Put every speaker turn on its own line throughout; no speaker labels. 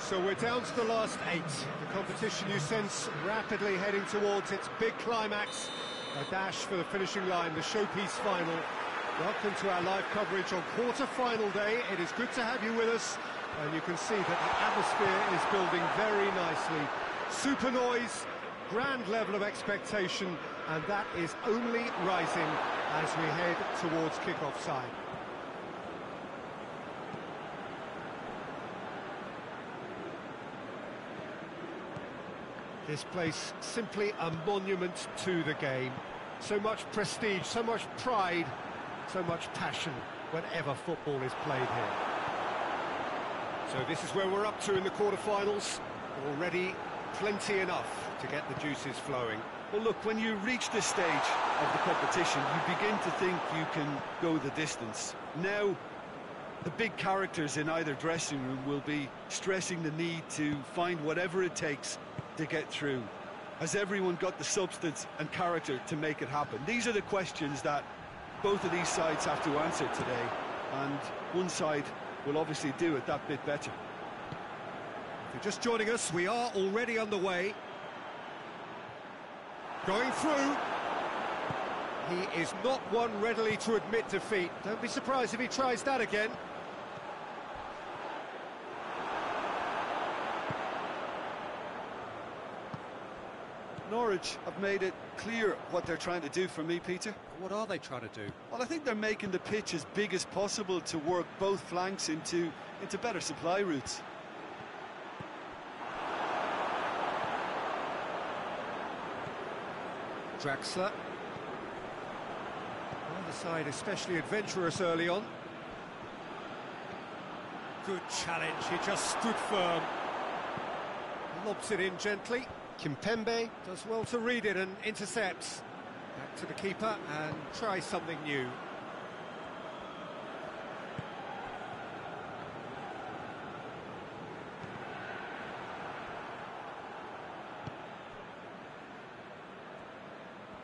So we're down to the last 8. The competition, you sense, rapidly heading towards its big climax. A dash for the finishing line, the showpiece final. Welcome to our live coverage on quarter-final day. It is good to have you with us, and you can see that the atmosphere is building very nicely. Super noise, grand level of expectation, and that is only rising as we head towards kick-off side. This place simply a monument to the game. So much prestige, so much pride, so much passion whenever football is played here. So this is where we're up to in the quarterfinals. Already plenty enough to get the juices flowing.
Well, look, when you reach this stage of the competition, you begin to think you can go the distance. Now, the big characters in either dressing room will be stressing the need to find whatever it takes to get through. Has everyone got the substance and character to make it happen? These are the questions that both of these sides have to answer today, and one side will obviously do it that bit better.
If you're just joining us, we are already underway. Going through. He is not one readily to admit defeat. Don't be surprised if he tries that again.
Norwich have made it clear what they're trying to do for me, Peter.
What are they trying to do?
Well, I think they're making the pitch as big as possible to work both flanks into better supply routes.
Draxler. The side especially adventurous early on. Good challenge, he just stood firm. Lobs it in gently. Kimpembe does well to read it and intercepts. Back to the keeper and try something new.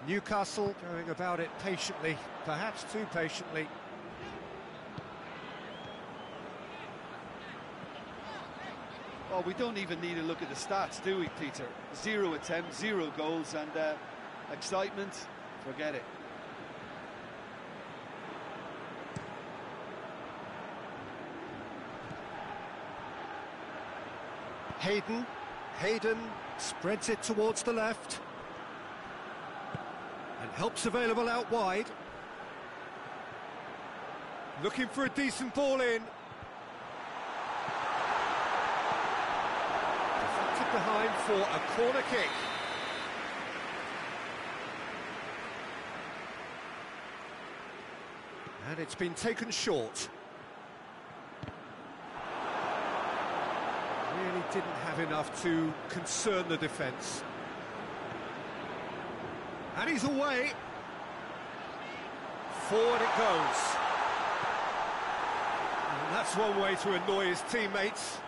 Newcastle going about it patiently, perhaps too patiently.
Oh, we don't even need to look at the stats, do we, Peter? 0 attempts, 0 goals, and excitement, forget it.
Hayden spreads it towards the left. And help's available out wide. Looking for a decent ball in. Deflected behind for a corner kick. And it's been taken short. Really didn't have enough to concern the defence. And he's away. Forward it goes. And that's one way to annoy his teammates.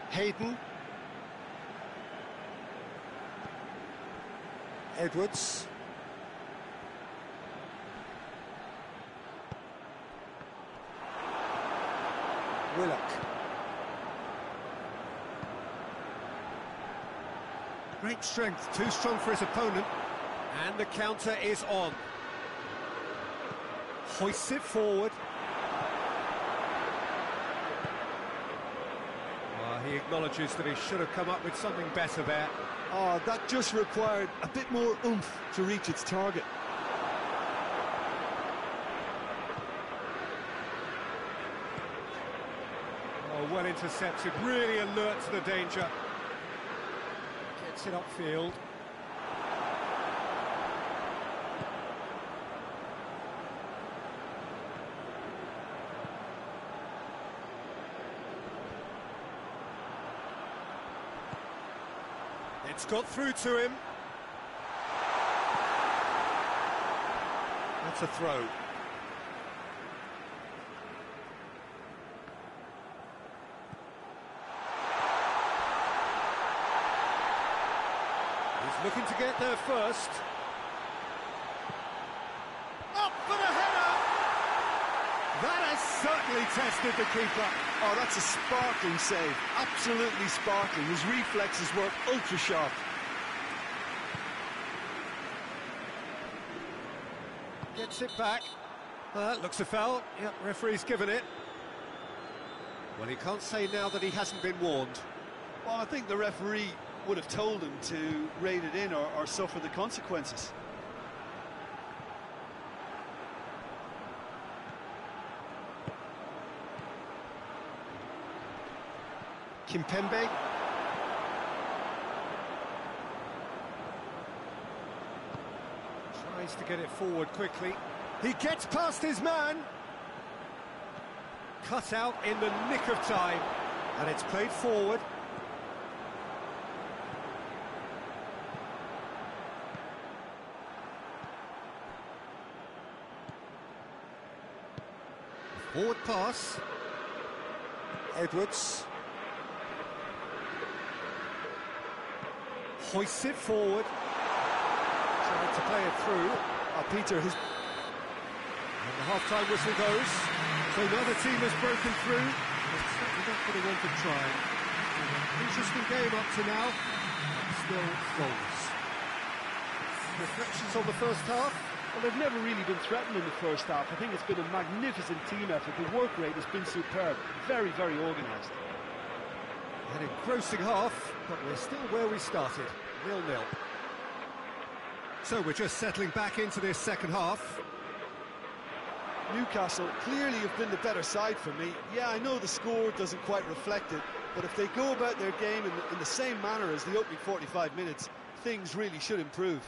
Hayden. Edwards. Willock. Great strength, too strong for his opponent. And the counter is on. Hoists it forward. He acknowledges that he should have come up with something better there.
Oh, that just required a bit more oomph to reach its target.
Oh, well intercepted, really alert to the danger. Gets it upfield. It's got through to him. That's a throw. looking to get there first. Up for the header! That has certainly tested the keeper.
Oh, that's a sparkling save. Absolutely sparkling. His reflexes were ultra sharp.
Gets it back. That looks a foul. Yep, referee's given it. Well, he can't say now that he hasn't been warned.
Well, I think the referee would have told him to rate it in or suffer the consequences.
Kimpembe. Tries to get it forward quickly. He gets past his man. Cut out in the nick of time. And it's played forward. Forward pass. Edwards. Hoists it forward. Trying to play it through.
Peter has...
And the half-time whistle goes. So another team has broken through. It's certainly not going to want to try. Interesting game up to now. Still goals. Reflections on the first half?
Well, they've never really been threatened in the first half. I think it's been a magnificent team effort. The work rate has been superb. Very, very organised.
An engrossing half, but we're still where we started. 0-0. So we're just settling back into this second half.
Newcastle clearly have been the better side for me. Yeah, I know the score doesn't quite reflect it, but if they go about their game in the same manner as the opening 45 minutes, things really should improve.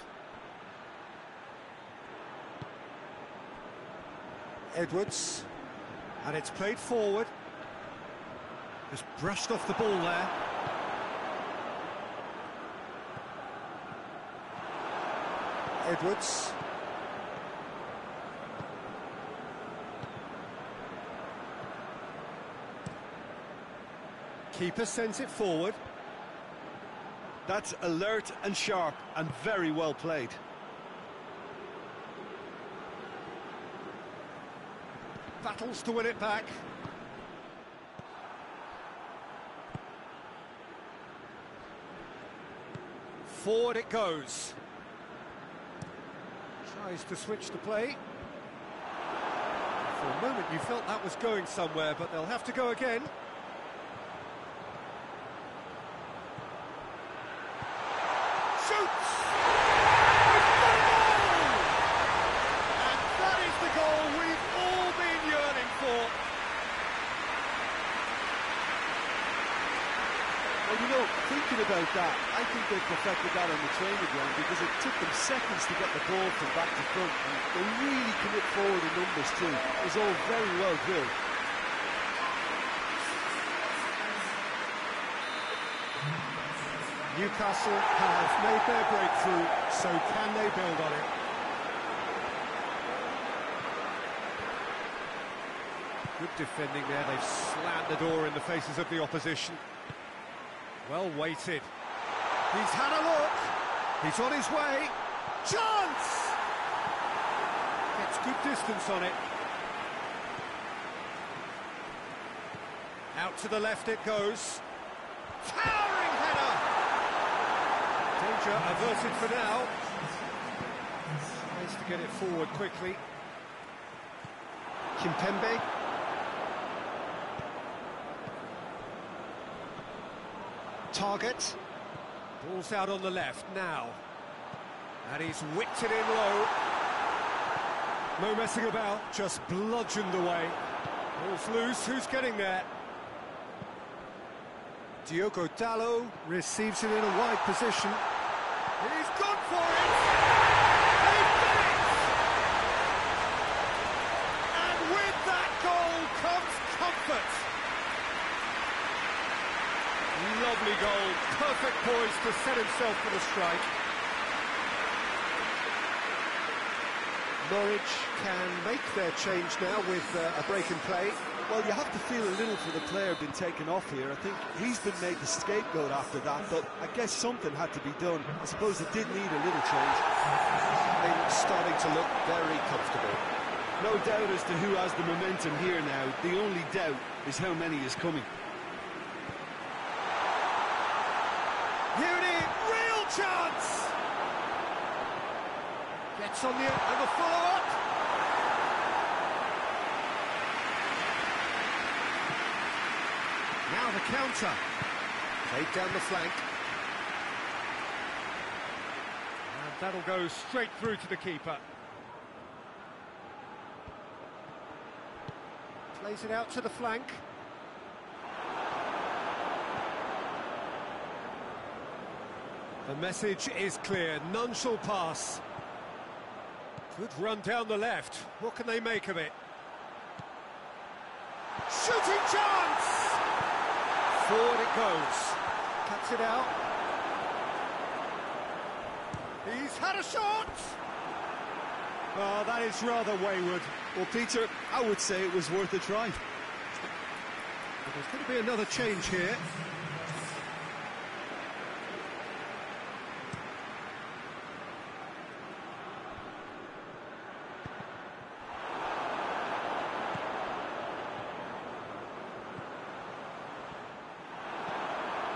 Edwards, and it's played forward. Just brushed off the ball there. Edwards. Keeper sends it forward.
That's alert and sharp and very well played.
Battles to win it back. Forward it goes. Tries to switch the play. For a moment you felt that was going somewhere, but they'll have to go again. Shoots! And that is the goal we've all been yearning for.
Well, you know, thinking about that, I think they perfected that on the training ground because it took them seconds to get the ball from back to front. And they really commit forward in numbers too. It was all very well drilled.
Newcastle have made their breakthrough, so can they build on it? Good defending there, they've slammed the door in the faces of the opposition. Well weighted. He's had a look. He's on his way. Chance! Gets good distance on it. Out to the left it goes. Towering header! Danger averted for now. Tries to get it forward quickly. Kimpembe. Target. Ball's out on the left now. And he's whipped it in low. No messing about, just bludgeoned away. Ball's loose, who's getting there? Diogo Dalot receives it in a wide position. He's gone for it! They've done it! And with that goal comes comfort. Lovely goal, perfect poise to set himself for the strike. Norwich can make their change now with a break in play.
Well, you have to feel a little for the player being taken off here. I think he's been made the scapegoat after that, but I guess something had to be done. I suppose it did need a little change.
Things starting to look very comfortable.
No doubt as to who has the momentum here now. The only doubt is how many is coming.
Here it is, real chance! Gets on the end of the follow-up. Now the counter. Played down the flank. And that'll go straight through to the keeper. Plays it out to the flank. The message is clear, none shall pass. Good run down the left. What can they make of it? Shooting chance! Forward it goes. Cuts it out. He's had a shot! Oh, that is rather wayward.
Well, Peter, I would say it was worth a try.
There's going to be another change here.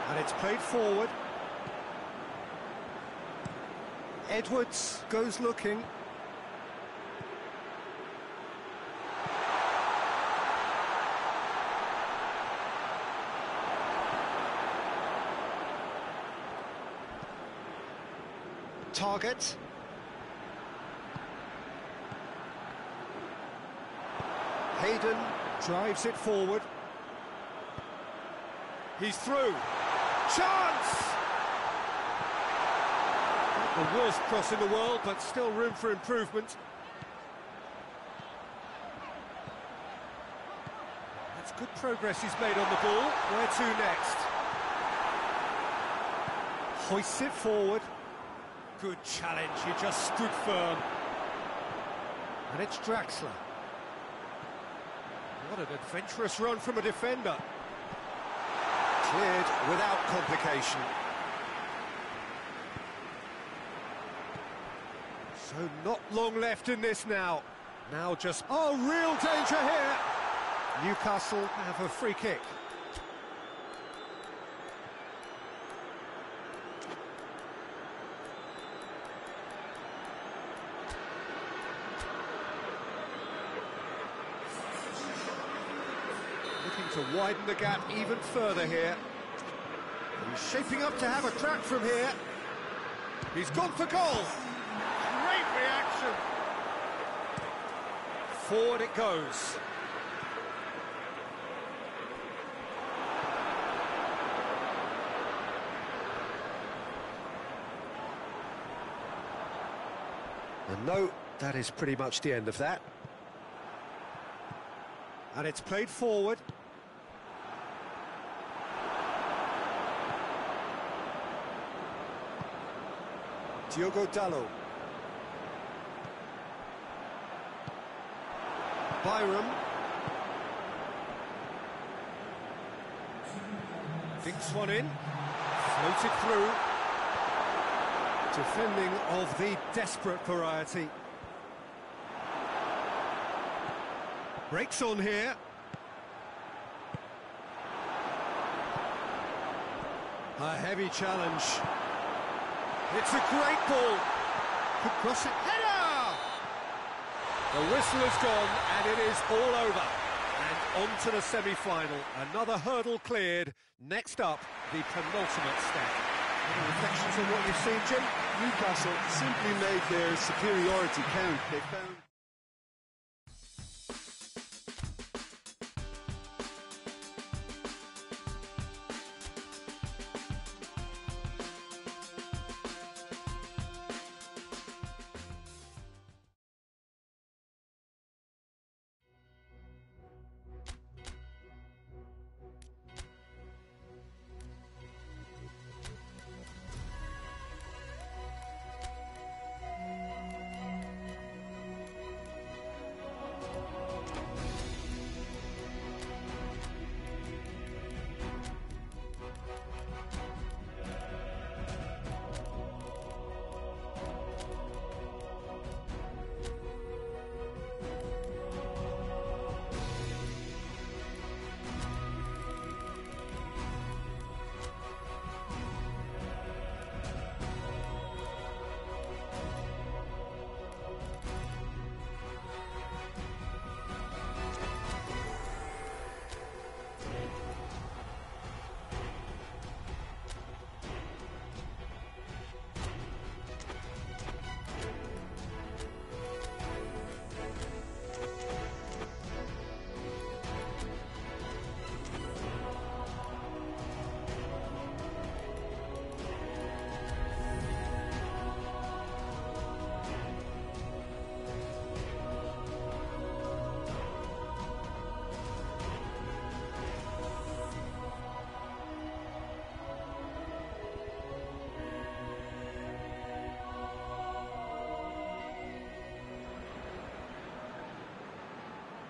And it's played forward. Edwards goes looking. Target. Hayden drives it forward. He's through. Chance! Not the worst cross in the world, but still room for improvement. That's good progress he's made on the ball. Where to next? Hoists it forward. Good challenge, he just stood firm. And it's Draxler. What an adventurous run from a defender. Cleared without complication. So not long left in this now. Now just... Oh, real danger here! Newcastle have a free kick. Looking to widen the gap even further here. He's shaping up to have a crack from here. He's gone for goal. Great reaction. Forward it goes. And no, that is pretty much the end of that. And it's played forward. Diogo Dalot. Byram. Dinks one in. Floated through. Defending of the desperate variety. Breaks on here. A heavy challenge. It's a great ball. Could cross it. Header! The whistle is gone and it is all over. And on to the semi-final. Another hurdle cleared. Next up, the penultimate step. Any reflections on what you've seen, Jim?
Newcastle simply made their superiority count. They found...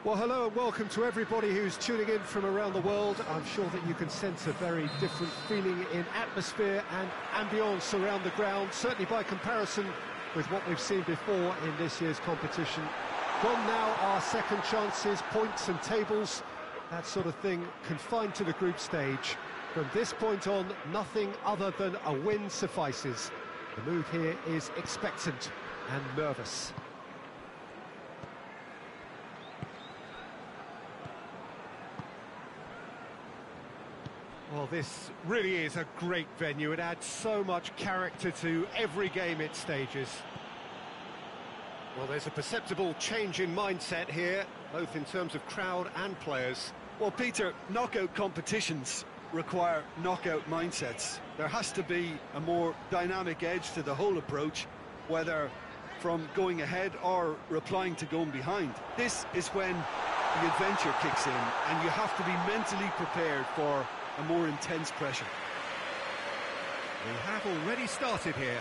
Well, hello and welcome to everybody who's tuning in from around the world. I'm sure that you can sense a very different feeling in atmosphere and ambience around the ground, certainly by comparison with what we've seen before in this year's competition. Gone now are second chances, points and tables, that sort of thing confined to the group stage. From this point on, nothing other than a win suffices. The mood here is expectant and nervous. Well, this really is a great venue. It adds so much character to every game it stages. Well, there's a perceptible change in mindset here, both in terms of crowd and players.
Well, Peter, knockout competitions require knockout mindsets. There has to be a more dynamic edge to the whole approach, whether from going ahead or replying to going behind. This is when the adventure kicks in, and you have to be mentally prepared for a more intense pressure.
We have already started here.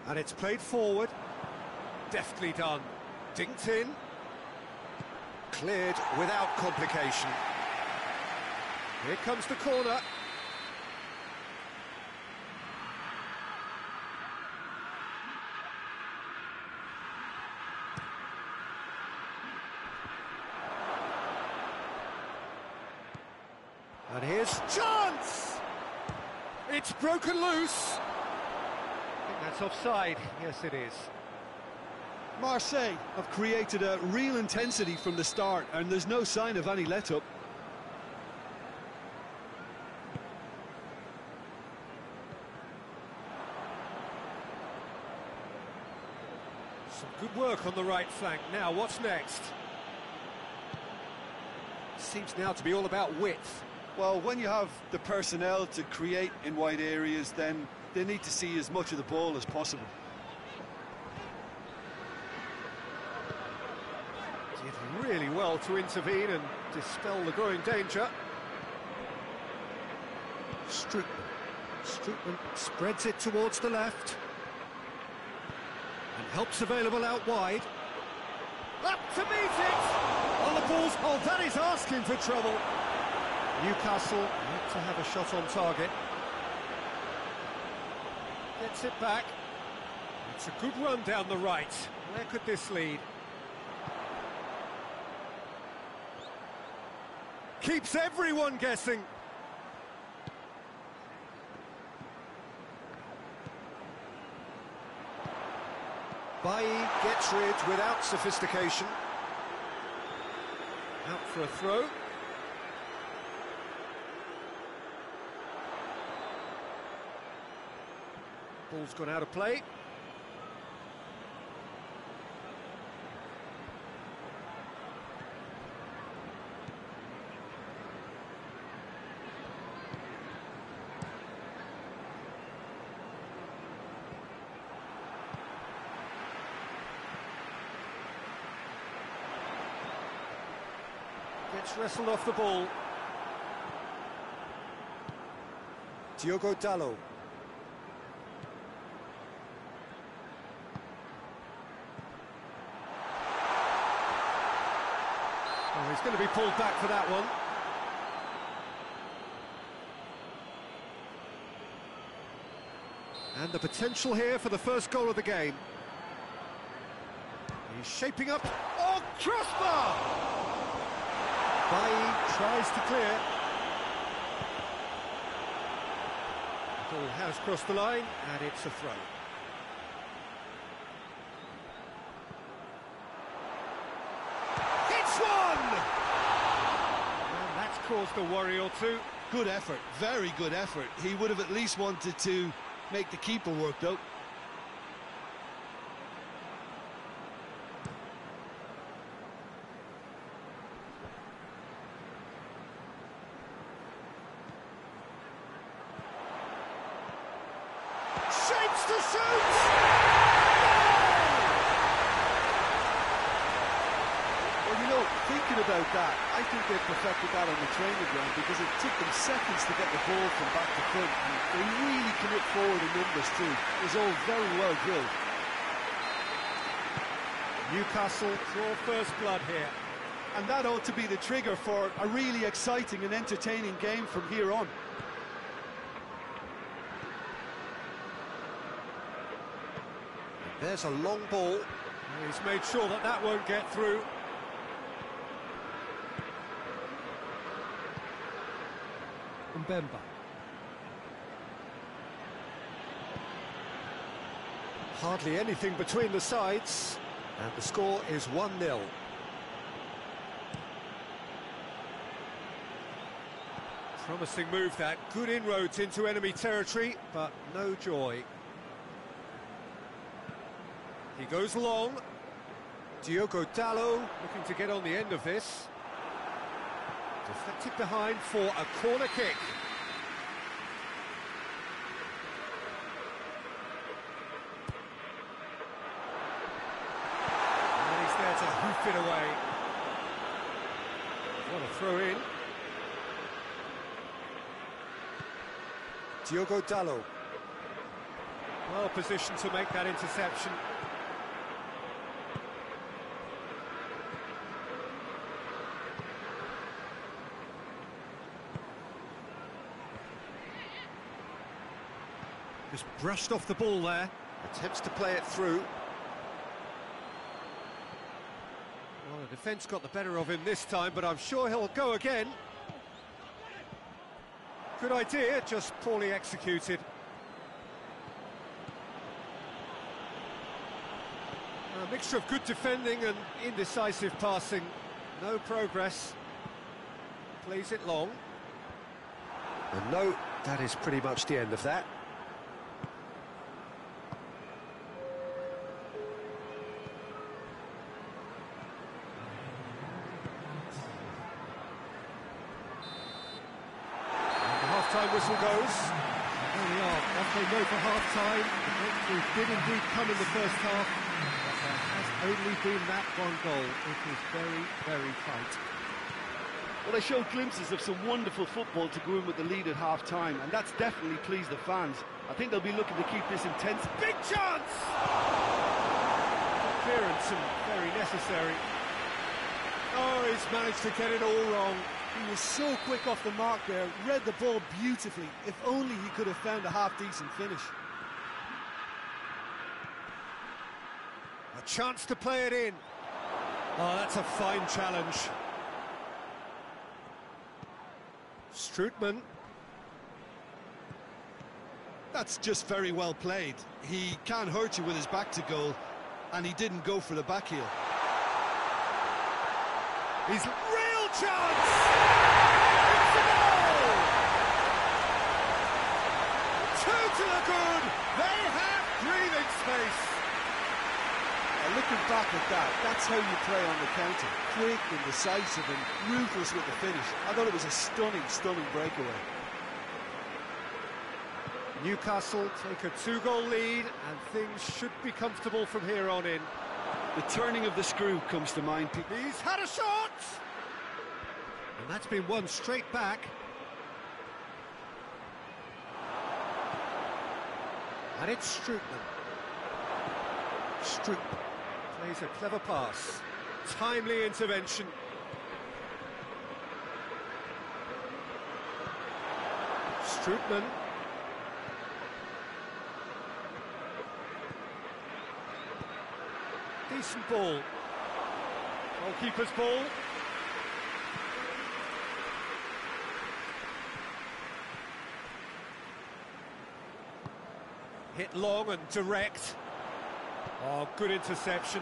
And it's played forward. Deftly done. Dinked in. Cleared without complication. Here comes the corner. And here's chance! It's broken loose. That's offside. Yes, it is.
Marseille have created a real intensity from the start, and there's no sign of any let-up.
Some good work on the right flank. Now, what's next? Seems now to be all about width.
Well, when you have the personnel to create in wide areas, then they need to see as much of the ball as possible.
Did really well to intervene and dispel the growing danger. Strootman spreads it towards the left. And help's available out wide. Up to meet it! On the ball's hold, that is asking for trouble. Newcastle need to have a shot on target. Gets it back. It's a good run down the right. Where could this lead? Keeps everyone guessing. Bailly gets rid without sophistication. Out for a throw. Ball's gone out of play. Gets wrestled off the ball. Diogo Dalot. Oh, he's going to be pulled back for that one. And the potential here for the first goal of the game. He's shaping up. Oh, crossbar! Bailly tries to clear. The ball has crossed the line, and it's a throw. It's one! And that's caused a worry or two.
Good effort, very good effort. He would have at least wanted to make the keeper work, though.
Shoots to shoot!
Well, you know, thinking about that, I think they perfected that on the training ground because it took them seconds to get the ball from back to front. And they really commit forward in numbers too. It was all very well drilled.
Newcastle draw first blood here.
And that ought to be the trigger for a really exciting and entertaining game from here on.
There's a long ball. He's made sure that that won't get through. Mbemba. Hardly anything between the sides, and the score is 1-0. Promising move that, good inroads into enemy territory, but no joy. He goes long. Diogo Dalot looking to get on the end of this. Deflected behind for a corner kick. And he's there to hoof it away. What a throw in. Diogo Dalot. Well positioned to make that interception. Just brushed off the ball there. Attempts to play it through. Well, the defence got the better of him this time, but I'm sure he'll go again. Good idea, just poorly executed. A mixture of good defending and indecisive passing. No progress. Plays it long. And no, that is pretty much the end of that. Half-time whistle goes. There we are, off they go for half-time. The breakthrough did indeed come in the first half, but there has only been that one goal. It was very, very tight.
Well, they showed glimpses of some wonderful football to go in with the lead at half-time, and that's definitely pleased the fans. I think they'll be looking to keep this intense.
Big chance! Clearance and very necessary. Oh, he's managed to get it all wrong.
He was so quick off the mark there, read the ball beautifully. If only he could have found a half-decent finish.
A chance to play it in. Oh, that's a fine challenge. Strootman.
That's just very well played. He can't hurt you with his back to goal, and he didn't go for the back heel.
He's real chance! It's a goal! Two to the good! They have breathing space!
Looking back at that, that's how you play on the counter. Quick and decisive and ruthless with the finish. I thought it was a stunning, stunning breakaway.
Newcastle take a 2-goal lead and things should be comfortable from here on in.
The turning of the screw comes to mind.
He's had a shot! And that's been won straight back. And it's Strootman. Strootman plays a clever pass. Timely intervention. Strootman. Decent ball. Goalkeeper's ball. Hit long and direct. Oh, good interception.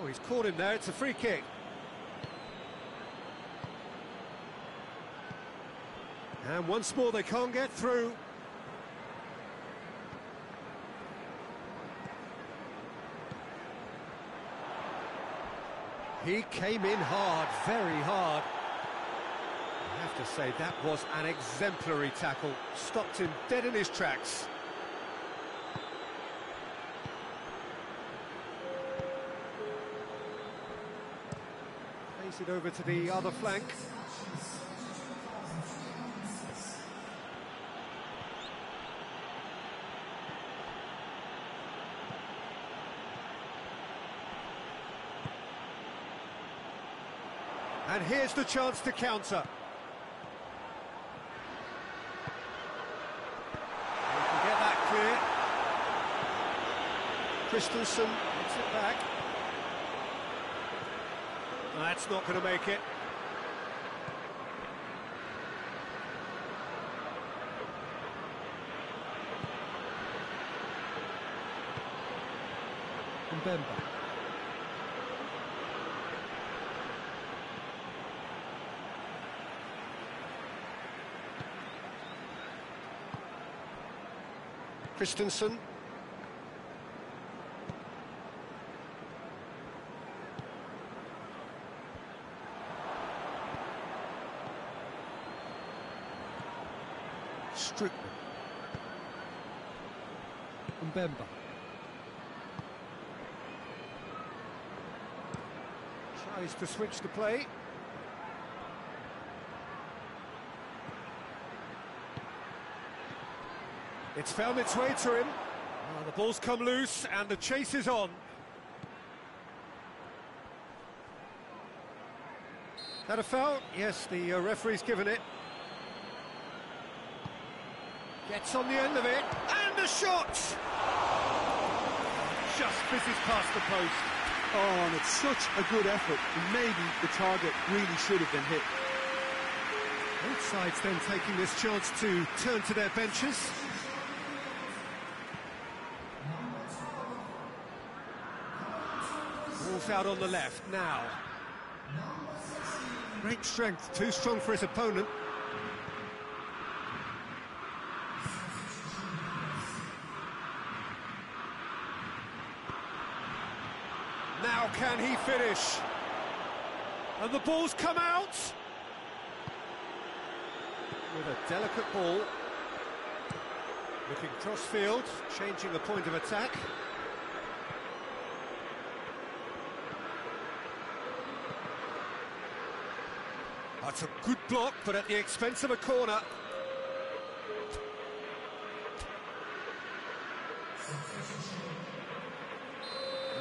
Oh, he's caught him there. It's a free kick. And once more, they can't get through. He came in hard, very hard. I have to say, that was an exemplary tackle. Stopped him dead in his tracks. Plays it over to the other flank. And here's the chance to counter. He can get that clear. Christensen gets it back. That's not going to make it. Mbemba. Christensen. Strickland. Mbemba. Tries to switch the play. It's found its way to him. Oh, the ball's come loose and the chase is on. That a foul? Yes, the referee's given it. Gets on the end of it, and the shot! Just fizzes past the post.
Oh, and it's such a good effort. Maybe the target really should have been hit.
Both sides then taking this chance to turn to their benches. Ball's out on the left now. Great strength, too strong for his opponent. Now can he finish? And the ball's come out! With a delicate ball. Looking cross-field, changing the point of attack. That's a good block, but at the expense of a corner.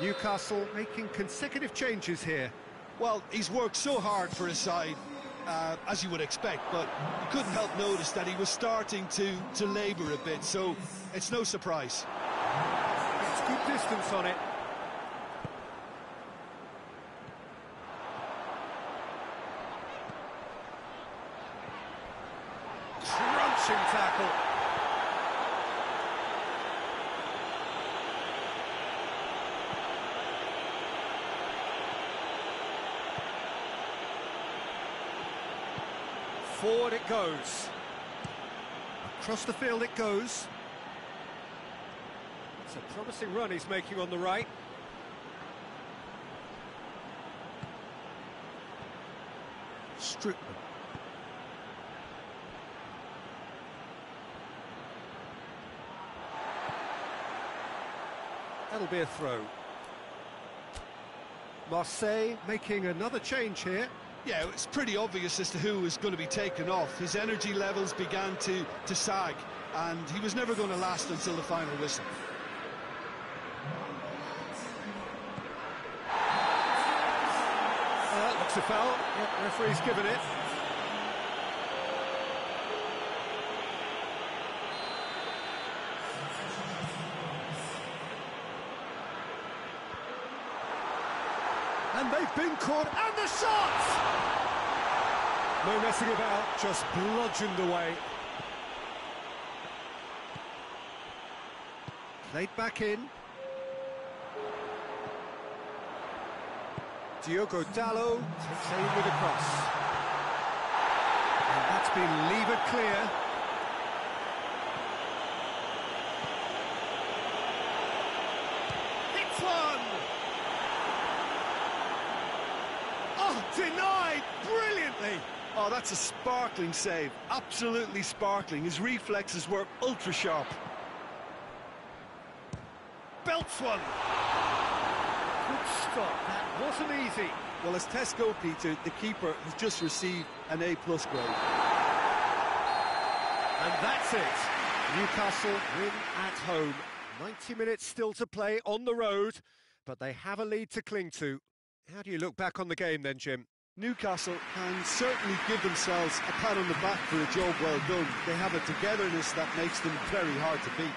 Newcastle making consecutive changes here.
Well, he's worked so hard for his side, as you would expect, but you couldn't help notice that he was starting to labour a bit, so it's no surprise.
It's good distance on it. Crunching tackle. Forward it goes. Across the field it goes. It's a promising run he's making on the right. Strickland. That'll be a throw. Marseille making another change here.
Yeah, it's pretty obvious as to who was going to be taken off. His energy levels began to sag, and he was never going to last until the final whistle.
Looks a foul. Yep, referee's given it. And they've been caught, and the shot! No messing about, just bludgeoned away. Played back in. Diogo Dallo takes aim with a cross. And that's been levered clear. It's one! Oh, denied brilliantly!
Oh, that's a sparkling save. Absolutely sparkling. His reflexes were ultra-sharp.
Belts one. Good stop. That wasn't easy.
Well, as test goalkeeper, the keeper has just received an A+ grade.
And that's it. Newcastle win at home. 90 minutes still to play on the road, but they have a lead to cling to. How do you look back on the game then, Jim?
Newcastle can certainly give themselves a pat on the back for a job well done. They have a togetherness that makes them very hard to beat.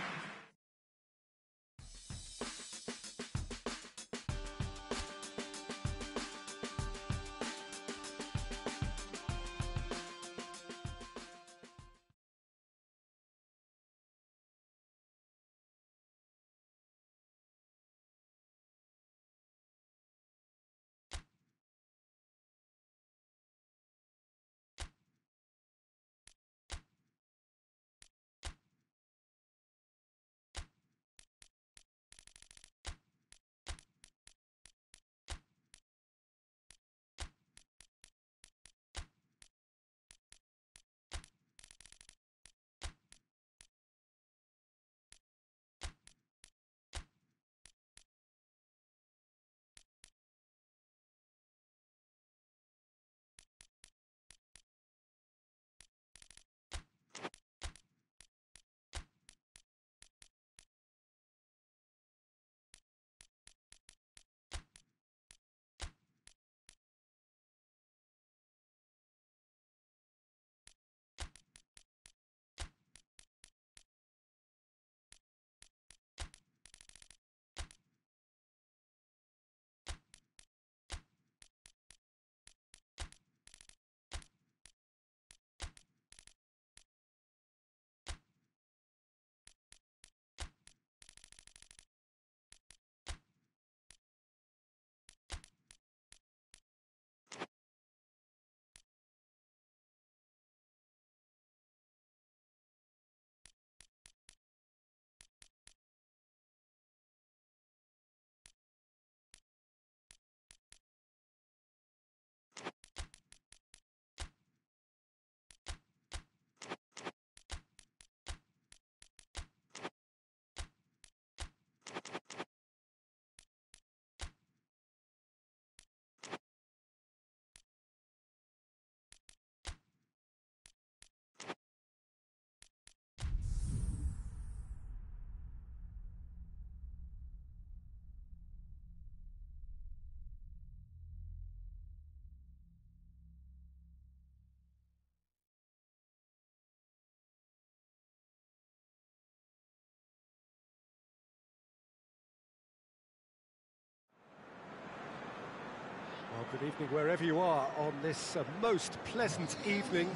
Well, good evening wherever you are on this most pleasant evening.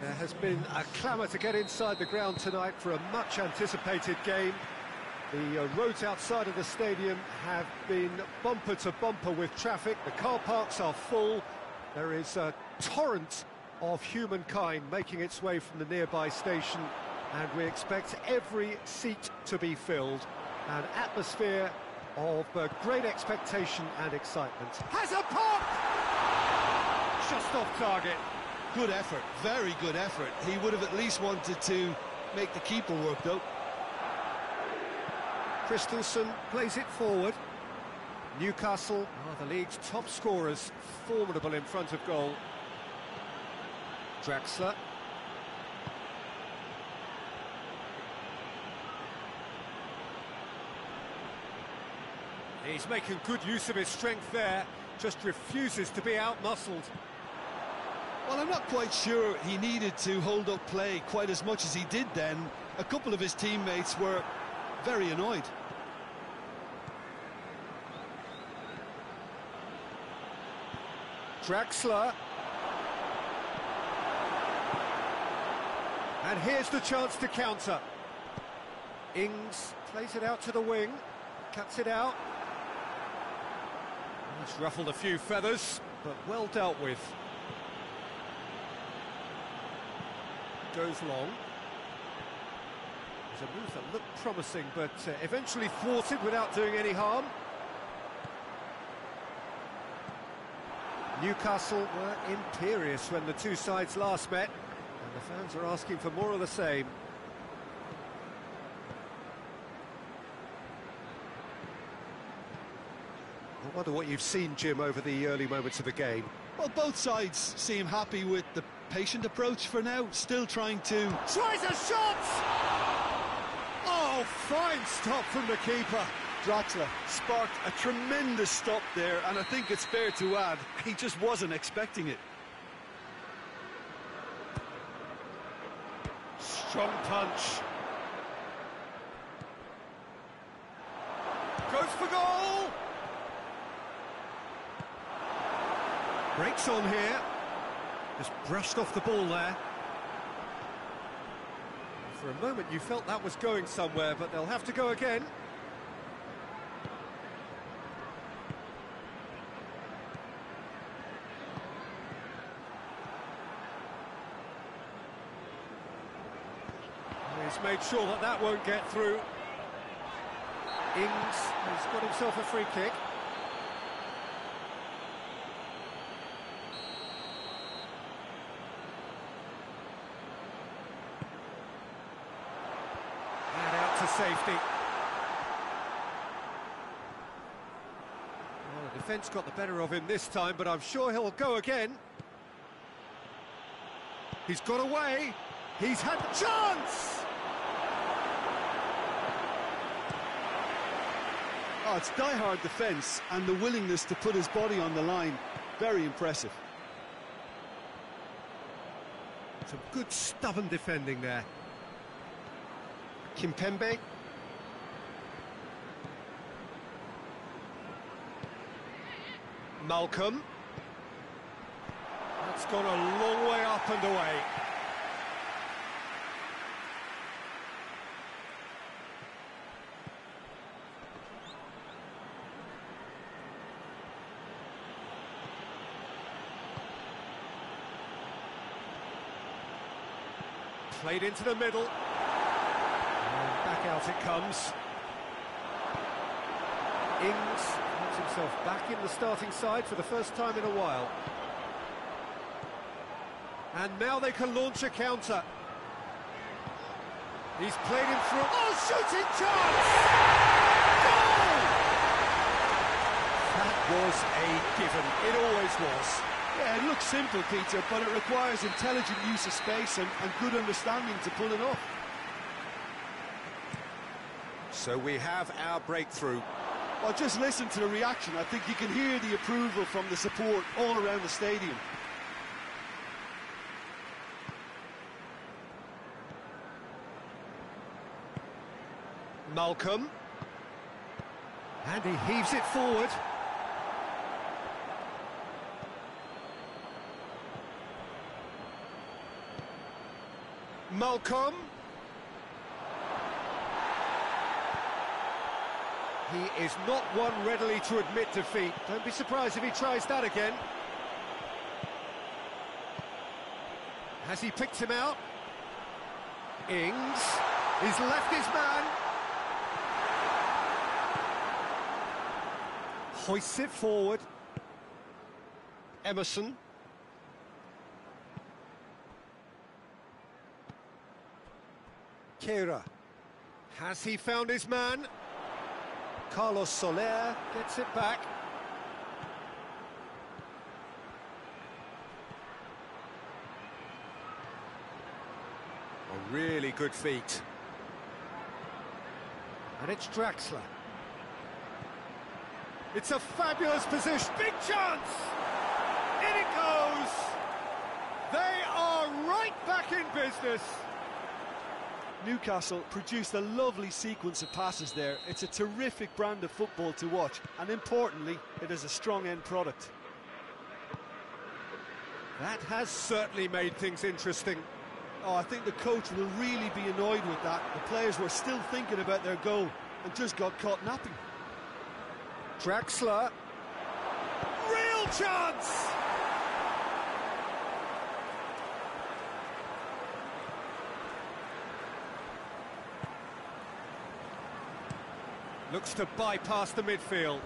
There has been a clamour to get inside the ground tonight for a much-anticipated game. The roads outside of the stadium have been bumper to bumper with traffic. The car parks are full. There is a torrent of humankind making its way from the nearby station, and we expect every seat to be filled. An atmosphere of great expectation and excitement. Has a pop! Just off target.
Good effort, very good effort. He would have at least wanted to make the keeper work, though.
Christensen plays it forward. Newcastle are the league's top scorers, formidable in front of goal. Draxler. He's making good use of his strength there, just refuses to be out-muscled.
Well, I'm not quite sure he needed to hold up play quite as much as he did then. A couple of his teammates were very annoyed.
Draxler. And here's the chance to counter. Ings plays it out to the wing, cuts it out. It's ruffled a few feathers, but well dealt with. Goes long. There's a move that looked promising, but eventually thwarted without doing any harm. Newcastle were imperious when the two sides last met, and the fans are asking for more of the same. I wonder what you've seen, Jim, over the early moments of the game.
Well, both sides seem happy with the patient approach for now, still trying to...
Tries a shot! Oh, fine stop from the keeper.
Draxler
Sparked a tremendous stop there, and I think it's fair to add, he just wasn't expecting it.
Strong punch. Goes for goal! Breaks on here. Just brushed off the ball there. For a moment you felt that was going somewhere, but they'll have to go again. He's made sure that that won't get through. Ings has got himself a free kick. And out to safety. Well, the defence got the better of him this time, but I'm sure he'll go again. He's got away. He's had the chance!
Oh, it's die-hard defence and the willingness to put his body on the line. Very impressive.
Some good stubborn defending there. Kimpembe. Malcolm. That's gone a long way up and away. Played into the middle. And back out it comes. Ings finds himself back in the starting side for the first time in a while. And now they can launch a counter. He's played him through. Oh, shooting chance! Goal! That was a given. It always was.
Yeah, it looks simple, Peter, but it requires intelligent use of space and good understanding to pull it off.
So we have our breakthrough.
Well, just listen to the reaction. I think you can hear the approval from the support all around the stadium.
Malcolm. And he heaves it forward. Malcolm. He is not one readily to admit defeat. Don't be surprised if he tries that again. Has he picked him out? Ings. He's left his man. Hoists it forward. Emerson. Kedua. Has he found his man? Carlos Soler gets it back. A really good feat. And it's Draxler. It's a fabulous position. Big chance! In it goes! They are right back in business.
Newcastle produced a lovely sequence of passes there. It's a terrific brand of football to watch, and importantly, it is a strong end product.
That has certainly made things interesting.
Oh, I think the coach will really be annoyed with that. The players were still thinking about their goal and just got caught napping.
Draxler. Real chance! Looks to bypass the midfield.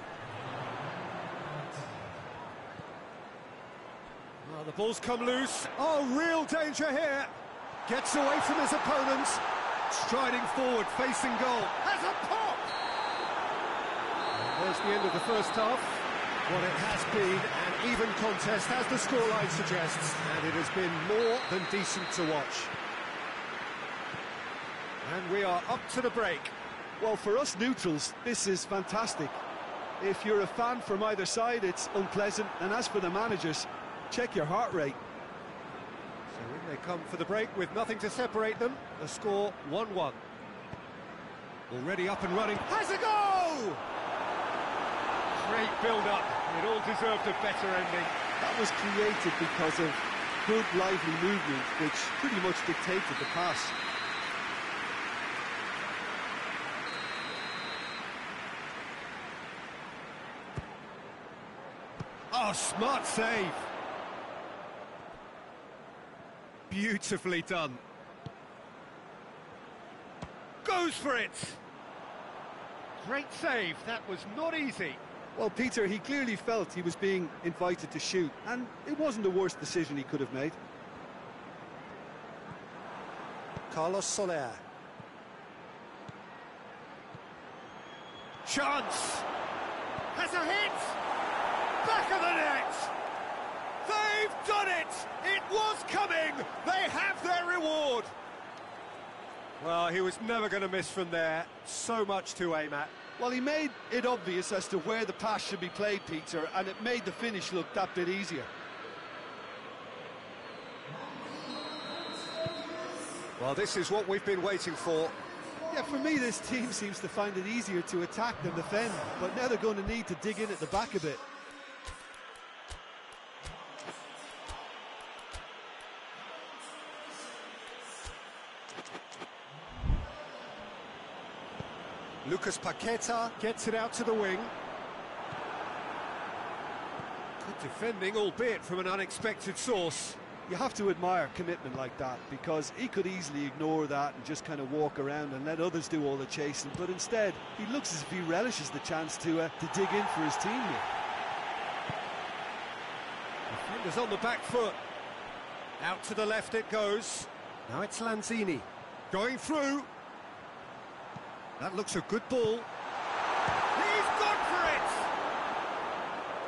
Oh, the ball's come loose. Oh, real danger here. Gets away from his opponent. Striding forward, facing goal. Has a pop! And there's the end of the first half. What it has been an even contest, as the scoreline suggests, and it has been more than decent to watch. And we are up to the break.
Well, for us neutrals, this is fantastic. If you're a fan from either side, it's unpleasant. And as for the managers, check your heart rate.
So in they come for the break with nothing to separate them. The score 1-1. Already up and running. Has a goal! Great build-up. It all deserved a better ending.
That was created because of good, lively movement, which pretty much dictated the pass.
Oh, smart save. Beautifully done. Goes for it. Great save. That was not easy.
Well, Peter, he clearly felt he was being invited to shoot, and it wasn't the worst decision he could have made.
Carlos Soler. Chance. Has a hit. Back of the net! They've done it! It was coming! They have their reward! Well, he was never going to miss from there. So much to aim at.
Well, he made it obvious as to where the pass should be played, Peter, and it made the finish look that bit easier.
Well, this is what we've been waiting for.
Yeah, for me, this team seems to find it easier to attack than defend, but now they're going to need to dig in at the back a bit.
Lucas Paqueta gets it out to the wing. Good defending, albeit from an unexpected source.
You have to admire commitment like that, because he could easily ignore that and just kind of walk around and let others do all the chasing, but instead he looks as if he relishes the chance to dig in for his team here.
Defender's on the back foot. Out to the left it goes. Now it's Lanzini. Going through. That looks a good ball. He's gone for it!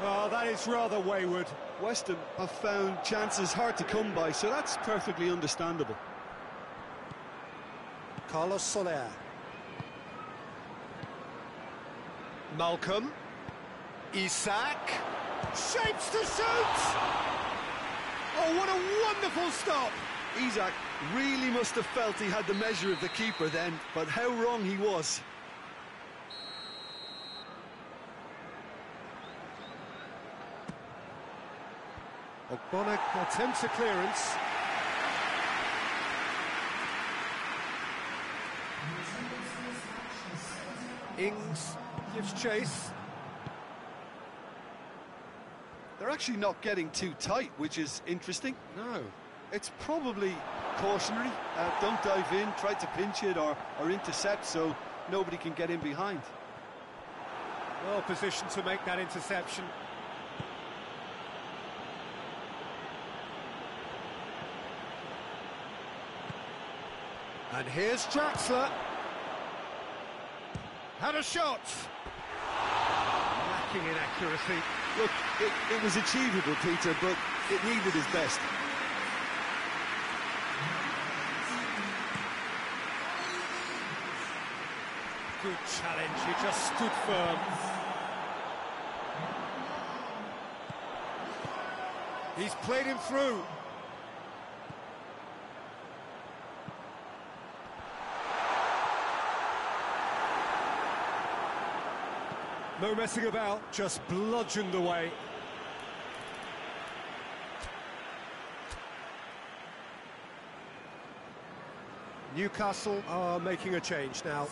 Oh, that is rather wayward.
West Ham have found chances hard to come by, so that's perfectly understandable.
Carlos Soler. Malcolm. Isak. Shapes to shoot! Oh, what a wonderful stop!
Isak really must have felt he had the measure of the keeper then, but how wrong he was.
Ogbonna attempts a clearance. Ings gives chase.
They're actually not getting too tight, which is interesting.
No.
It's probably cautionary. Don't dive in, try to pinch it or intercept so nobody can get in behind.
Well positioned to make that interception. And here's Draxler. Had a shot. Lacking in accuracy.
Look, it was achievable, Peter, but it needed his best.
Good challenge, he just stood firm. He's played him through. No messing about, just bludgeoned away. Newcastle are making a change now.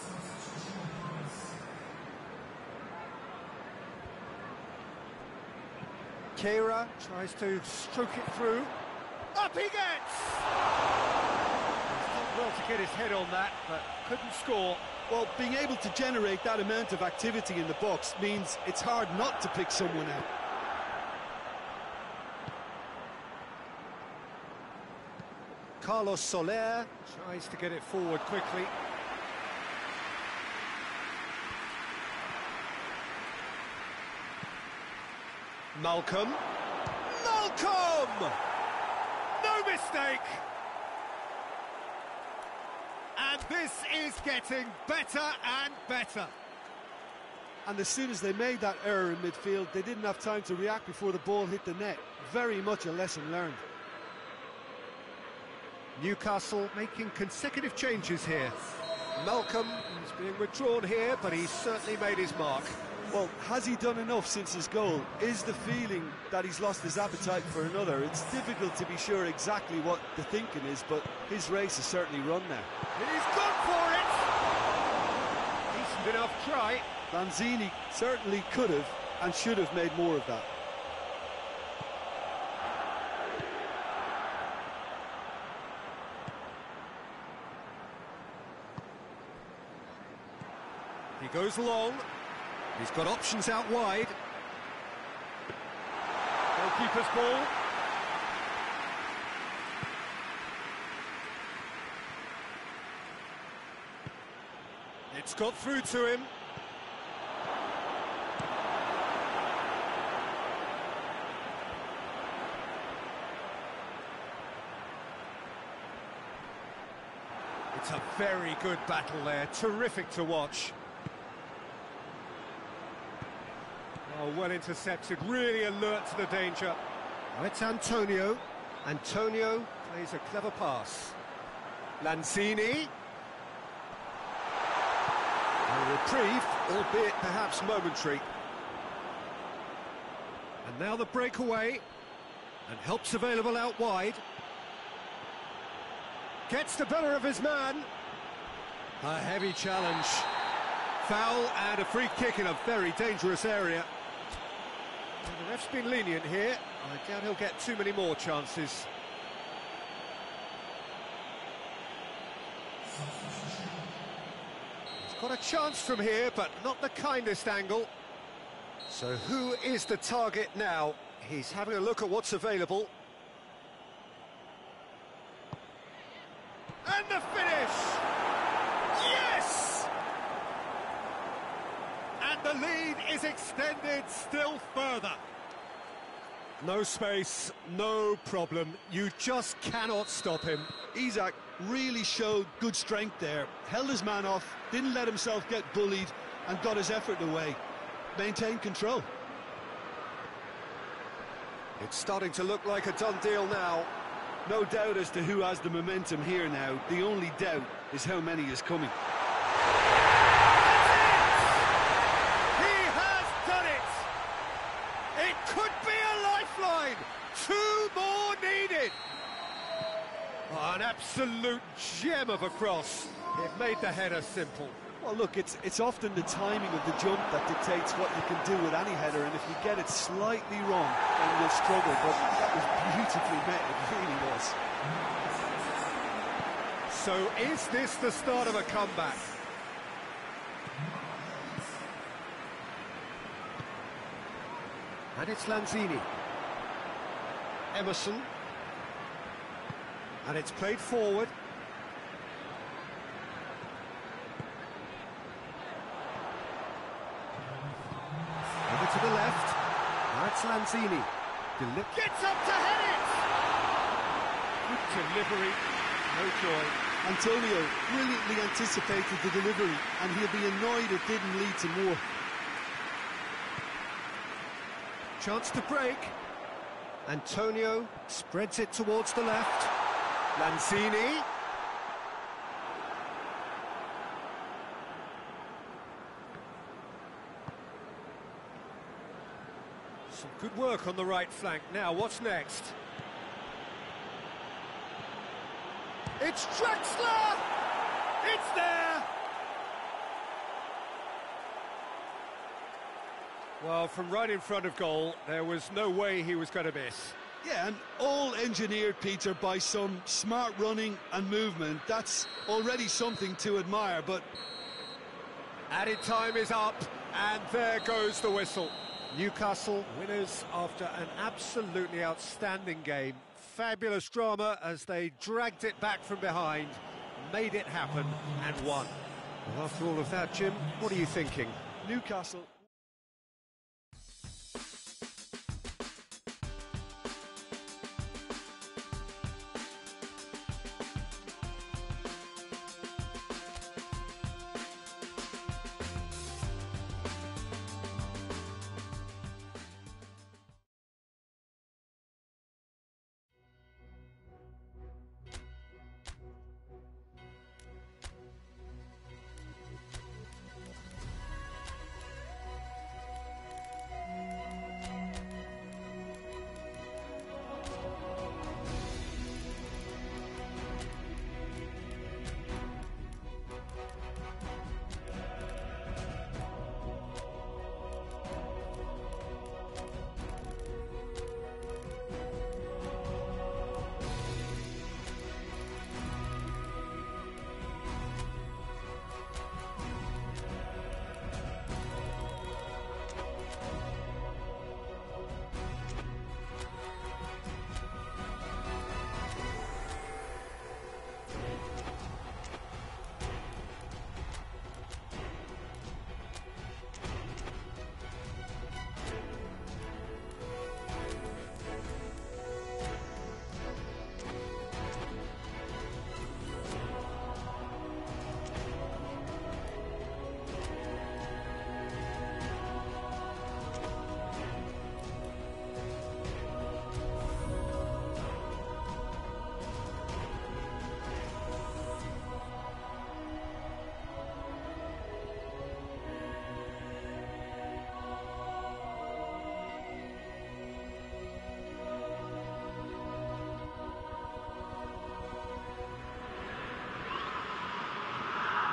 Kedua tries to stroke it through. Up he gets! He's done well to get his head on that, but couldn't score.
Well, being able to generate that amount of activity in the box means it's hard not to pick someone out.
Carlos Soler tries to get it forward quickly. Malcolm! No mistake! And this is getting better and better.
And as soon as they made that error in midfield, they didn't have time to react before the ball hit the net. Very much a lesson learned.
Newcastle making consecutive changes here. Malcolm is being withdrawn here, but he's certainly made his mark.
Well, has he done enough since his goal? Is the feeling that he's lost his appetite for another? It's difficult to be sure exactly what the thinking is, but his race is certainly run now.
He's gone for it! Decent enough try.
Lanzini certainly could have and should have made more of that.
He goes long. He's got options out wide. Goalkeeper's ball. It's got through to him. It's a very good battle there, terrific to watch. Oh, well intercepted, really alert to the danger. Now it's Antonio. Antonio plays a clever pass. Lanzini. A reprieve, albeit perhaps momentary. And now the breakaway, and help's available out wide. Gets the better of his man. A heavy challenge. Foul and a free kick in a very dangerous area. Well, the ref's been lenient here. I doubt he'll get too many more chances. He's got a chance from here, but not the kindest angle. So who is the target now? He's having a look at what's available. And the finish! Yes! And the lead is extended still further. No space, no problem. You just cannot stop him.
Isak really showed good strength there. Held his man off, didn't let himself get bullied, and got his effort away. Maintained control.
It's starting to look like a done deal now.
No doubt as to who has the momentum here now. The only doubt is how many is coming.
He has done it! It could be a lifeline! 2 more needed! Oh, an absolute gem of a cross. It made the header simple.
Well, look, it's often the timing of the jump that dictates what you can do with any header, and if you get it slightly wrong, then you'll struggle, but that was beautifully met, it really was.
So is this the start of a comeback? And it's Lanzini. Emerson. And it's played forward. Over to the left. Now it's Lanzini. Gets up to head it! Good delivery. No joy.
Antonio brilliantly anticipated the delivery, and he'll be annoyed it didn't lead to more.
Chance to break. Antonio spreads it towards the left. Lanzini. Some good work on the right flank. Now, what's next? It's Draxler! It's there! Well, from right in front of goal, there was no way he was going to miss.
Yeah, and all engineered, Peter, by some smart running and movement. That's already something to admire, but...
Added time is up, and there goes the whistle. Newcastle winners after an absolutely outstanding game. Fabulous drama as they dragged it back from behind, made it happen and won. Well, after all of that, Jim, what are you thinking?
Newcastle.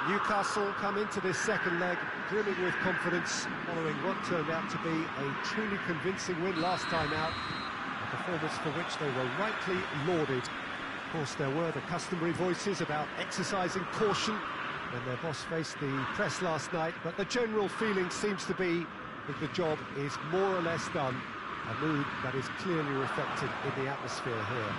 Newcastle come into this second leg brimming with confidence following what turned out to be a truly convincing win last time out, a performance for which they were rightly lauded. Of course, there were the customary voices about exercising caution when their boss faced the press last night, but the general feeling seems to be that the job is more or less done, a mood that is clearly reflected in the atmosphere here.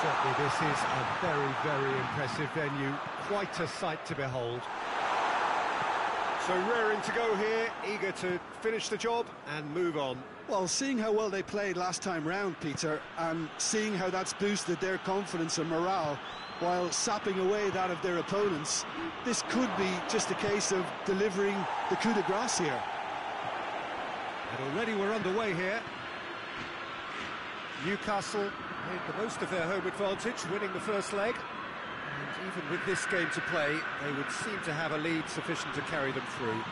Certainly this is a very, very impressive venue, quite a sight to behold. So raring to go here, eager to finish the job and move on.
Well, seeing how well they played last time round, Peter, and seeing how that's boosted their confidence and morale while sapping away that of their opponents, this could be just a case of delivering the coup de grace here.
And already we're underway here. Newcastle made the most of their home advantage, winning the first leg. And even with this game to play, they would seem to have a lead sufficient to carry them through.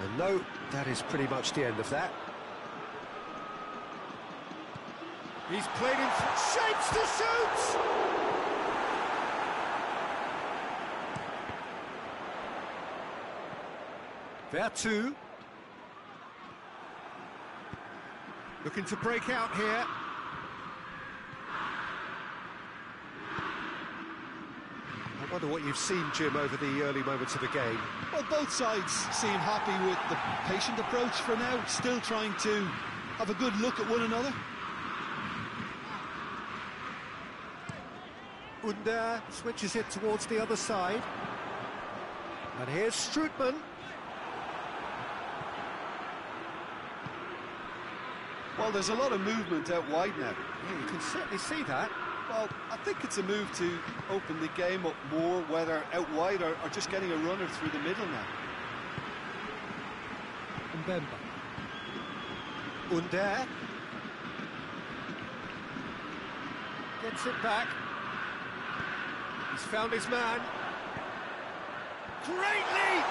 And no, that is pretty much the end of that. He's played in shapes to shoot! There too. Looking to break out here. I wonder what you've seen, Jim, over the early moments of the game.
Well, both sides seem happy with the patient approach for now, still trying to have a good look at one another.
Under switches it towards the other side. And here's Strootman.
Well, there's a lot of movement out wide now.
Yeah, you can certainly see that.
Well, I think it's a move to open the game up more, whether out wide or just getting a runner through the middle now.
Mbemba. Under. Gets it back. He's found his man. Great leap!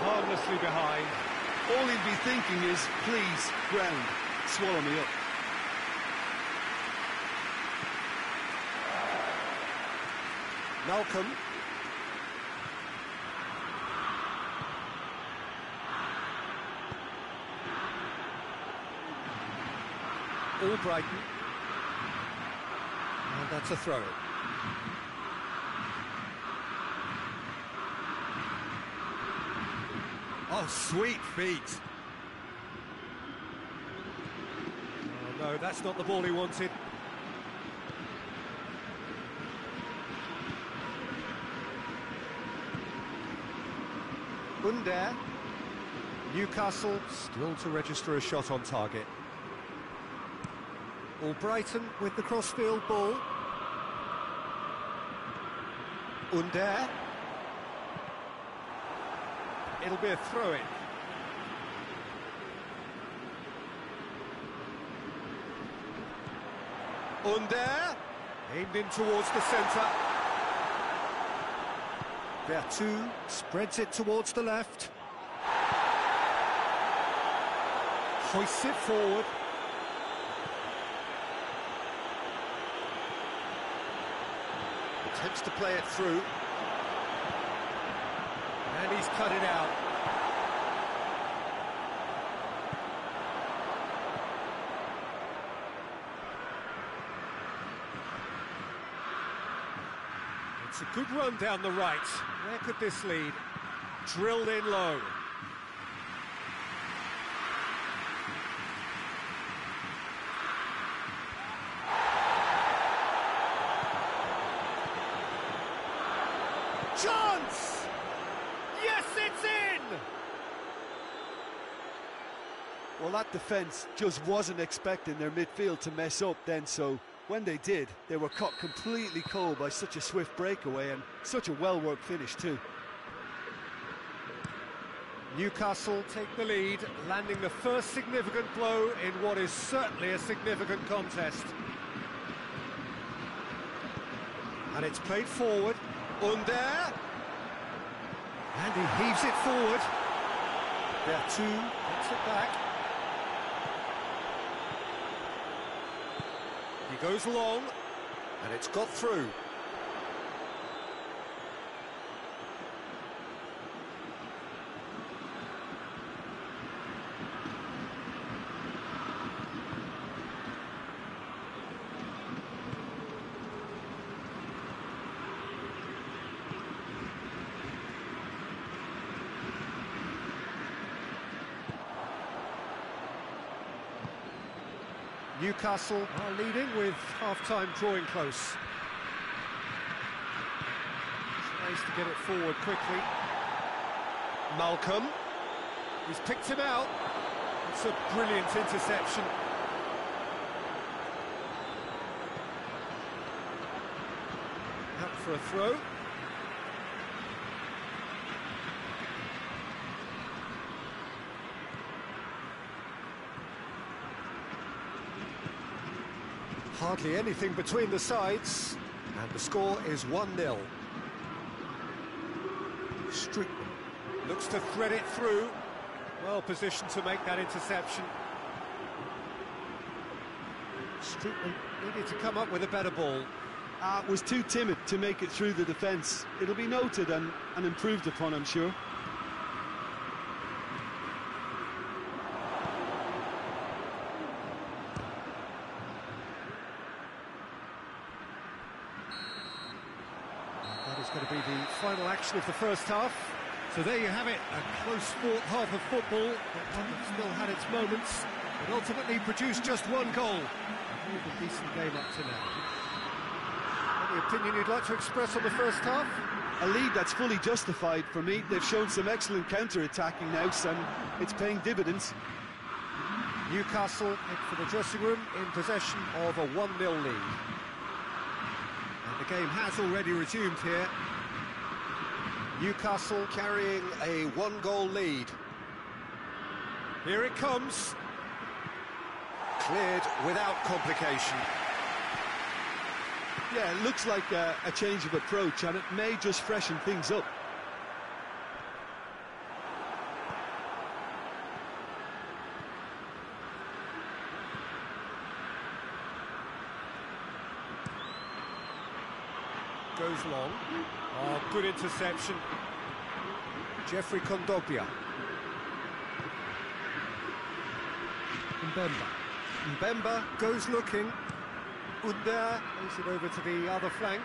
Harmlessly behind.
All he'd be thinking is, please, ground, swallow me up.
Malcolm. all Brighton. And that's a throw. Oh, sweet feet. Oh, no, that's not the ball he wanted. Under. Newcastle still to register a shot on target. All Brighton with the crossfield ball. Under. It'll be a throw-in. Under. Aimed in towards the centre. Vertu spreads it towards the left. Hoists it forward. Attempts to play it through. And he's cut it out. It's a good run down the right. Where could this lead? Drilled in low. Chance! Yes, it's in!
Well, that defence just wasn't expecting their midfield to mess up then, so when they did, they were caught completely cold by such a swift breakaway and such a well-worked finish too.
Newcastle take the lead, landing the first significant blow in what is certainly a significant contest. And it's played forward. Under. And he heaves it forward. Vertu gets it back. He goes long, and it's got through. Newcastle are leading with half-time drawing close. Tries to get it forward quickly. Malcolm. He's picked him out. It's a brilliant interception. Out for a throw. Hardly anything between the sides, and the score is 1-0. Streetman looks to thread it through. Well positioned to make that interception. Streetman needed to come up with a better ball.
Was too timid to make it through the defence. It'll be noted and improved upon, I'm sure.
Going to be the final action of the first half. So there you have it, a close-fought half of football, but one that still had its moments, but ultimately produced just one goal. A really decent game up to now. Any opinion you'd like to express on the first half?
A lead that's fully justified for me. They've shown some excellent counter-attacking now, and it's paying dividends.
Newcastle head for the dressing room in possession of a 1-0 lead. The game has already resumed here. Newcastle carrying a one-goal lead. Here it comes. Cleared without complication.
Yeah, it looks like a change of approach, and it may just freshen things up.
Goes long. Oh, good interception. Jeffrey Kondogbia. Mbemba. Mbemba goes looking. Under plays it over to the other flank.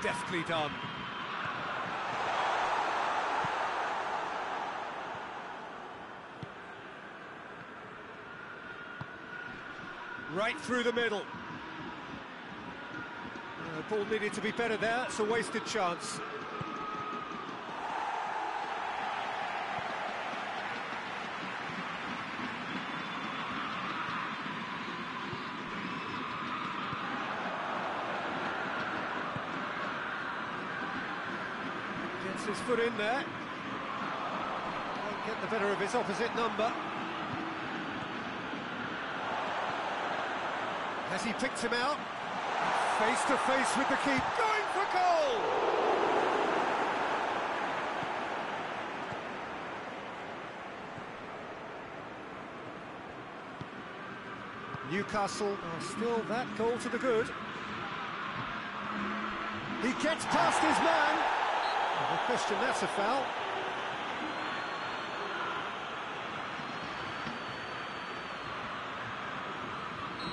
Deftly done. Right through the middle. Ball needed to be better there. It's a wasted chance. Gets his foot in there. Won't get the better of his opposite number. Has he picked him out? Face to face with the keep, going for goal! Newcastle are still that goal to the good. He gets past his man. No question, that's a foul.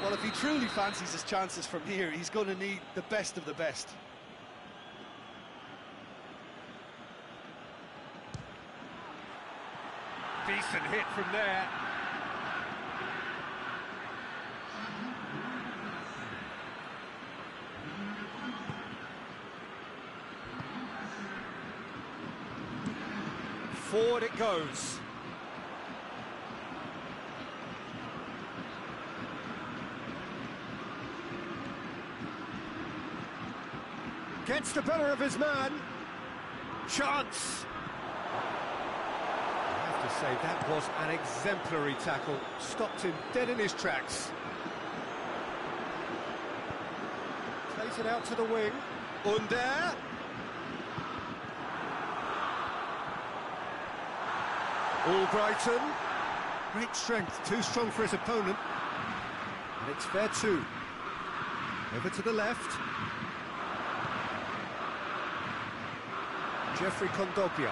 Well, if he truly fancies his chances from here, he's going to need the best of the best.
Decent hit from there. Forward it goes. Gets the better of his man. Chance. I have to say, that was an exemplary tackle. Stopped him dead in his tracks. Plays it out to the wing. Under. Albrighton. Great strength, too strong for his opponent. And it's fair too. Over to the left. Jeffrey Kondogbia.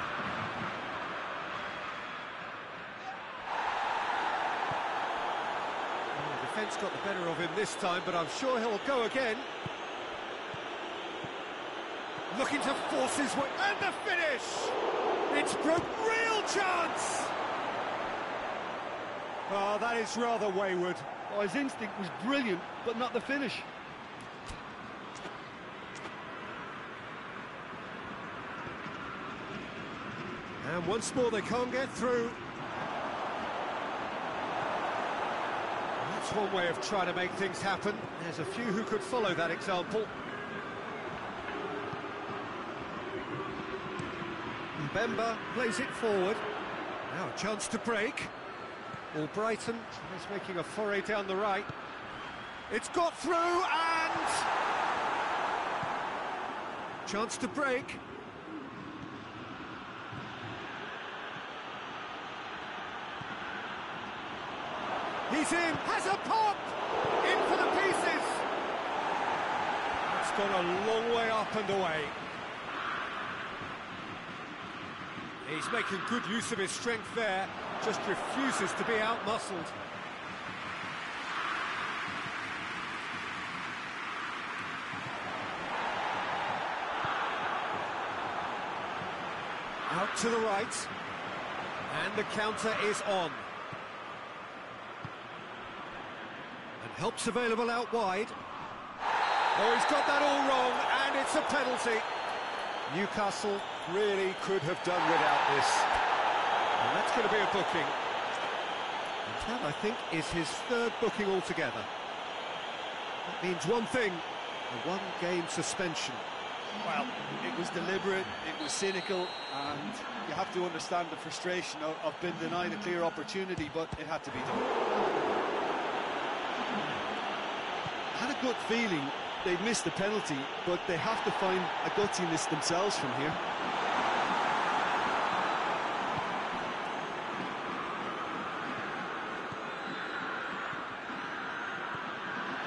The defence got the better of him this time, but I'm sure he'll go again. Looking to force his way, and the finish! It's broke, real chance! Oh, that is rather wayward.
Oh, his instinct was brilliant, but not the finish.
And once more they can't get through. That's one way of trying to make things happen. There's a few who could follow that example. Mbemba plays it forward. Now a chance to break. Albrighton is making a foray down the right. It's got through and... chance to break. He's in, has a pop! In for the pieces! It's gone a long way up and away. He's making good use of his strength there, just refuses to be out-muscled. Out to the right, and the counter is on. Help's available out wide. Oh, he's got that all wrong, and it's a penalty. Newcastle really could have done without this. And that's going to be a booking. And that, I think, is his third booking altogether. That means one thing, a one-game suspension.
Well, it was deliberate, it was cynical, and you have to understand the frustration of being denied a clear opportunity, but it had to be done. Had a gut feeling they'd missed the penalty, but they have to find a gutsiness themselves from here.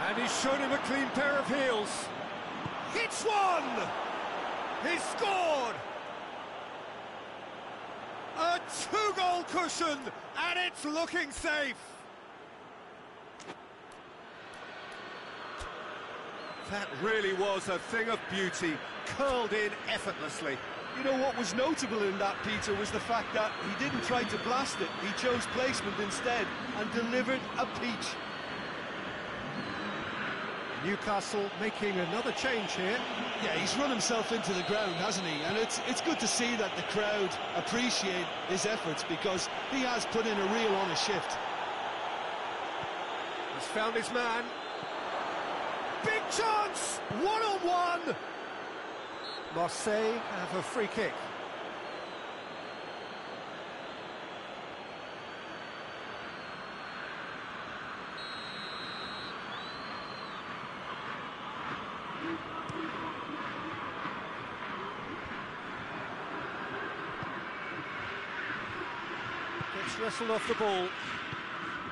And he's shown him a clean pair of heels. Hits one! He's scored! A Two-goal cushion, and it's looking safe. That really was a thing of beauty, curled in effortlessly.
You know what was notable in that, Peter, was the fact that he didn't try to blast it. He chose placement instead and delivered a peach.
Newcastle making another change here.
Yeah, he's run himself into the ground, hasn't he? And it's good to see that the crowd appreciate his efforts, because he has put in a real honest shift.
He's found his man. Big chance! One-on-one! Marseille have a free kick. Gets wrestled off the ball.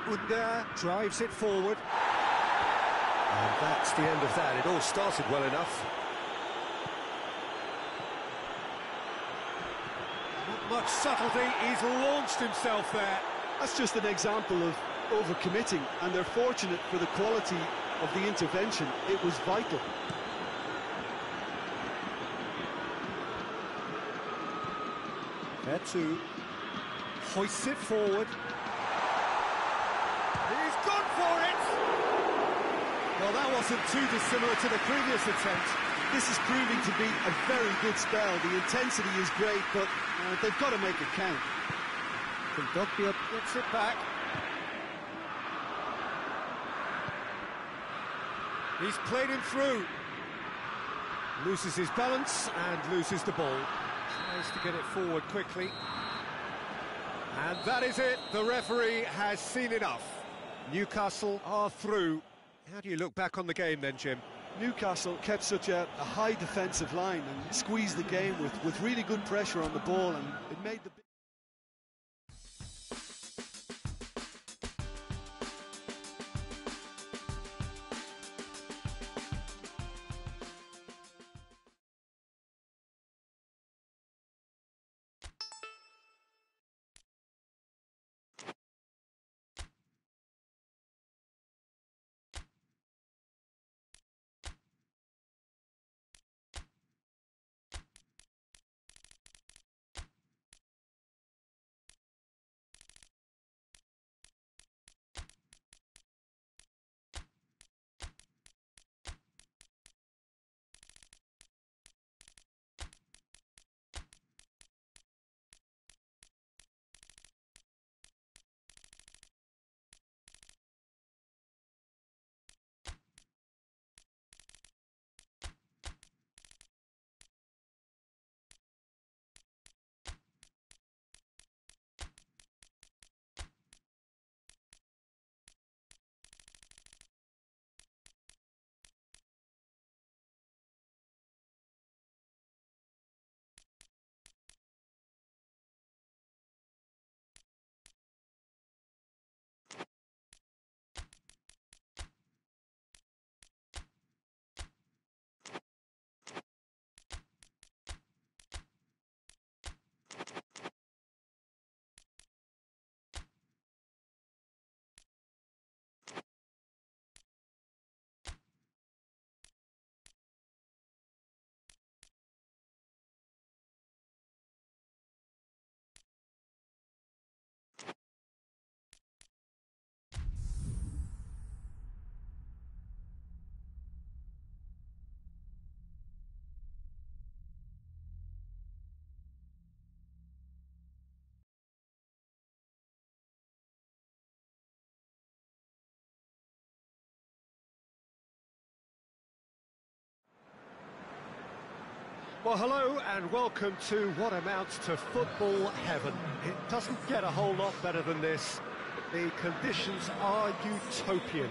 Under drives it forward. And that's the end of that. It all started well enough. Not much subtlety, he's launched himself there.
That's just an example of overcommitting, and they're fortunate for the quality of the intervention. It was vital.
Kedua hoists it forward. He's gone for it! Well, that wasn't too dissimilar to the previous attempt.
This is proving to be a very good spell. The intensity is great, but they've got to make it count.
Kedua gets it back. He's played him through. Loses his balance and loses the ball. Tries to get it forward quickly. And that is it. The referee has seen enough. Newcastle are through. How do you look back on the game then, Jim?
Newcastle kept such a high defensive line and squeezed the game with really good pressure on the ball, and it made the...
Well, hello and welcome to what amounts to football heaven. It doesn't get a whole lot better than this. The conditions are utopian.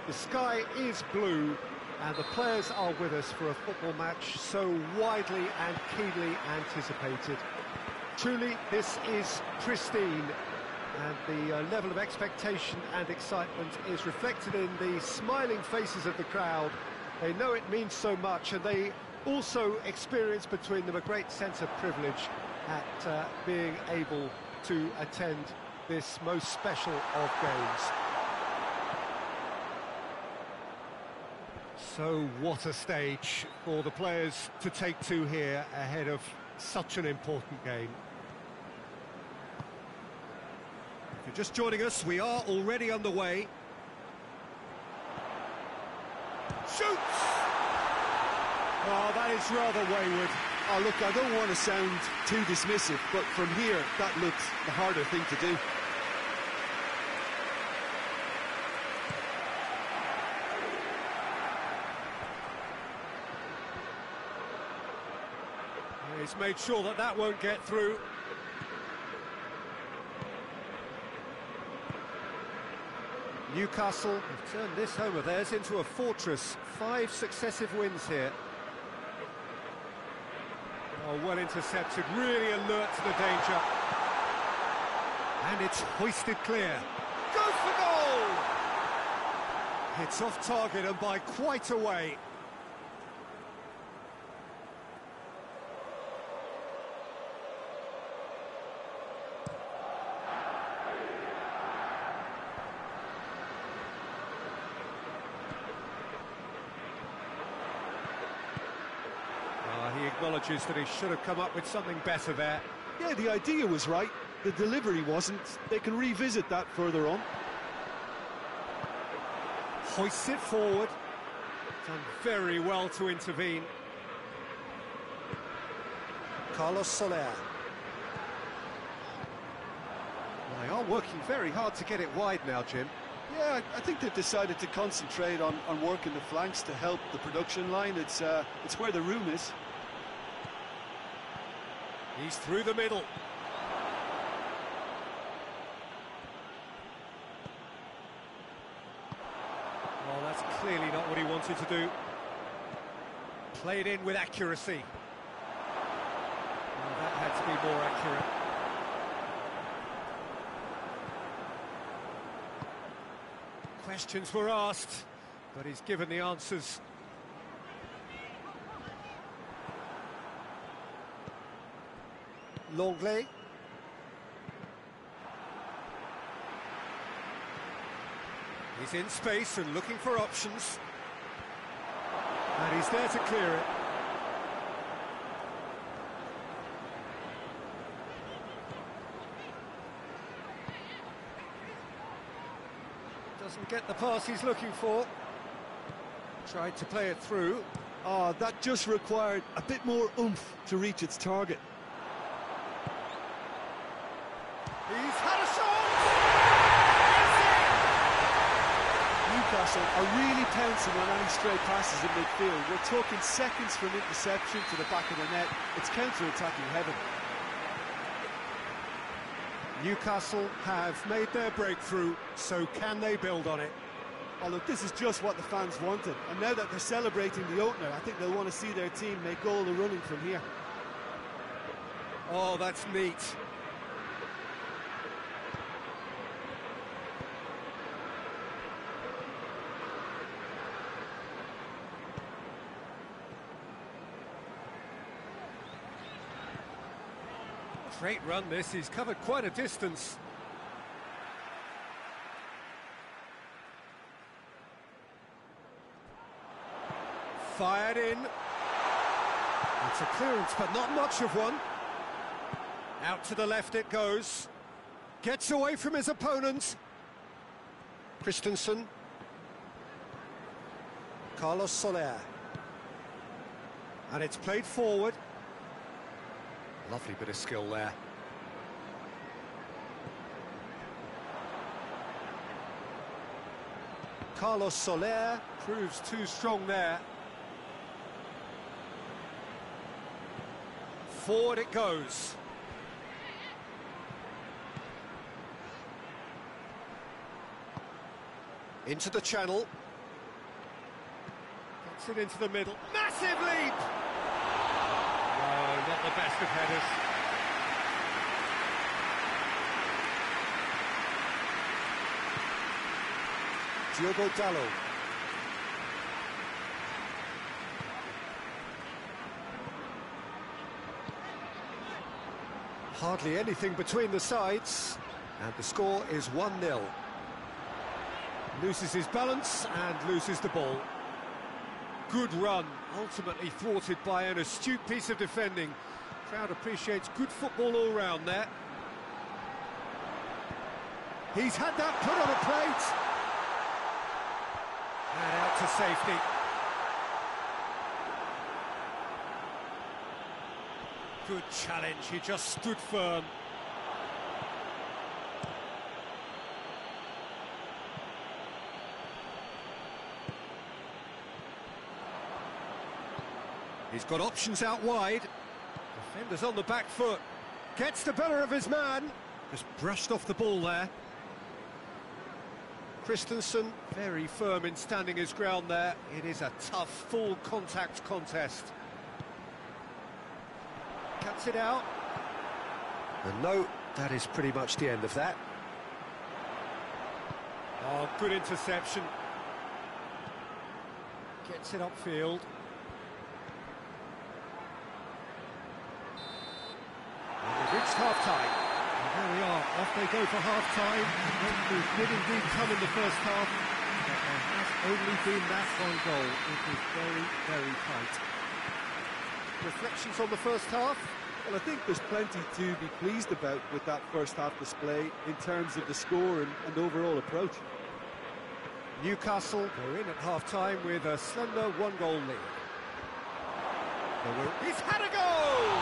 The sky is blue and the players are with us for a football match so widely and keenly anticipated. Truly, this is pristine, and the level of expectation and excitement is reflected in the smiling faces of the crowd. They know it means so much, and they also experience between them a great sense of privilege at being able to attend this most special of games. So what a stage for the players to take to here ahead of such an important game. If you're just joining us, we are already underway. Shoots! Oh, that is rather wayward.
Oh, look, I don't want to sound too dismissive, but from here, that looks the harder thing to do.
He's made sure that that won't get through. Newcastle have turned this home of theirs into a fortress. 5 successive wins here. Oh, well intercepted, really alert to the danger. And it's hoisted clear. Go for goal! It's off target and by quite a way. He acknowledges that he should have come up with something better there.
Yeah, the idea was right, the delivery wasn't. They can revisit that further on.
Hoists it forward. Done very well to intervene. Carlos Soler. Well, they are working very hard to get it wide now, Jim.
Yeah, I think they've decided to concentrate on working the flanks to help the production line. It's where the room is.
He's through the middle. Oh, that's clearly not what he wanted to do. Played in with accuracy. Oh, that had to be more accurate. Questions were asked, but he's given the answers. Longley. He's in space and looking for options. And he's there to clear it. Doesn't get the pass he's looking for. Tried to play it through.
Oh, that just required a bit more oomph to reach its target.
He's had a shot!
Newcastle are really pouncing on any stray passes in midfield. We're talking seconds from interception to the back of the net. It's counter-attacking heaven.
Newcastle have made their breakthrough, so can they build on it?
Oh, look, this is just what the fans wanted. And now that they're celebrating the opener, I think they'll want to see their team make all the running from here.
Oh, that's neat. Great run this, he's covered quite a distance. Fired in. It's a clearance, but not much of one. Out to the left it goes. Gets away from his opponent. Christensen. Carlos Soler. And it's played forward. Lovely bit of skill there. Carlos Soler proves too strong there. Forward it goes. Into the channel. Gets it into the middle. Massive leap! No, not the best of headers. Diogo Dalot. Hardly anything between the sides, and the score is 1-0. Loses his balance and loses the ball. Good run, ultimately thwarted by an astute piece of defending. Crowd appreciates good football all round there. He's had that put on a plate. And out to safety. Good challenge, he just stood firm. He's got options out wide. Defender's on the back foot. Gets the better of his man. Just brushed off the ball there. Christensen, very firm in standing his ground there. It is a tough, full contact contest. Cuts it out. And no, that is pretty much the end of that. Oh, good interception. Gets it upfield. Reached half-time. And there we are, off they go for half-time. It did indeed come in the first half, but there has only been that one goal. It was very, very tight. Reflections on the first half?
Well, I think there's plenty to be pleased about with that first half display in terms of the score and overall approach.
Newcastle go in at half-time with a slender one-goal lead. He's had a goal!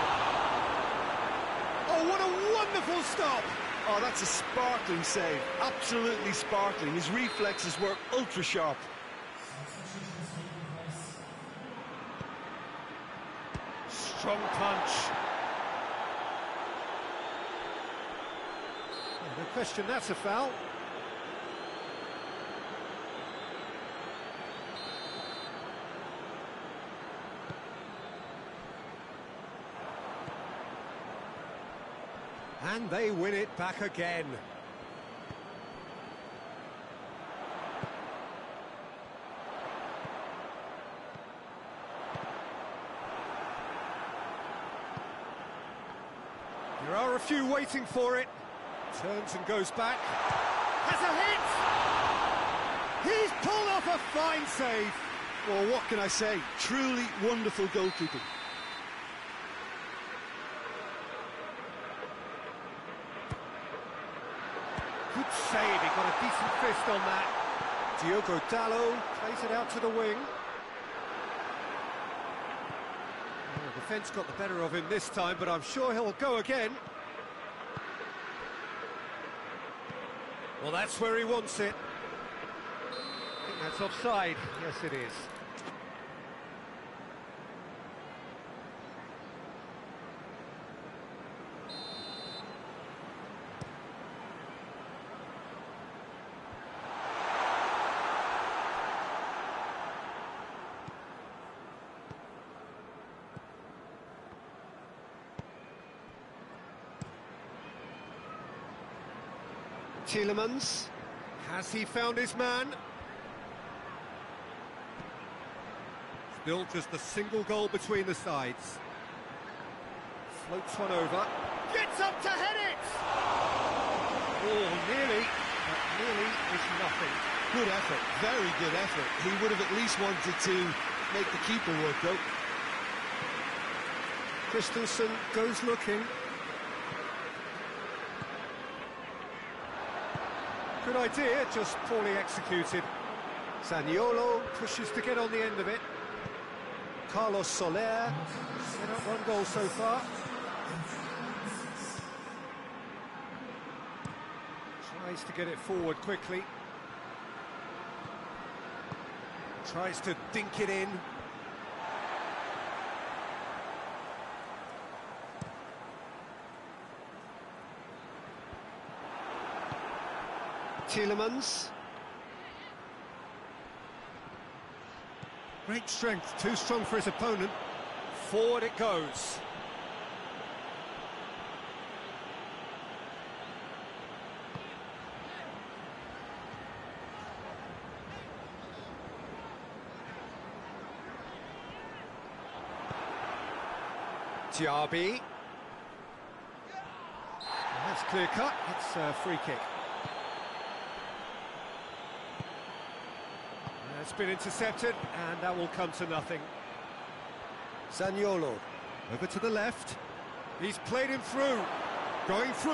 Oh, what a wonderful stop!
Oh, that's a sparkling save. Absolutely sparkling. His reflexes were ultra-sharp.
Strong punch. No question, that's a foul. And they win it back again. There are a few waiting for it. Turns and goes back. Has a hit! He's pulled off a fine save.
Well, what can I say? Truly wonderful goalkeeping.
Good save, he got a decent fist on that. Diogo Dalot plays it out to the wing. Well, the defence got the better of him this time, but I'm sure he'll go again. Well, that's where he wants it. I think that's offside. Yes, it is. Tielemans, has he found his man? Still just a single goal between the sides. Floats one over, gets up to head it! Oh, nearly, but nearly is nothing.
Good effort, very good effort. He would have at least wanted to make the keeper work though.
Christensen goes looking. Good idea, just poorly executed. Zaniolo pushes to get on the end of it. Carlos Soler, set up one goal so far. Tries to get it forward quickly. Tries to dink it in. Tielemans. Great strength, too strong for his opponent. Forward it goes. Diaby. clear cut, it's a free kick. It's been intercepted, and that will come to nothing.
Zaniolo.
Over to the left. He's played him through. Going through.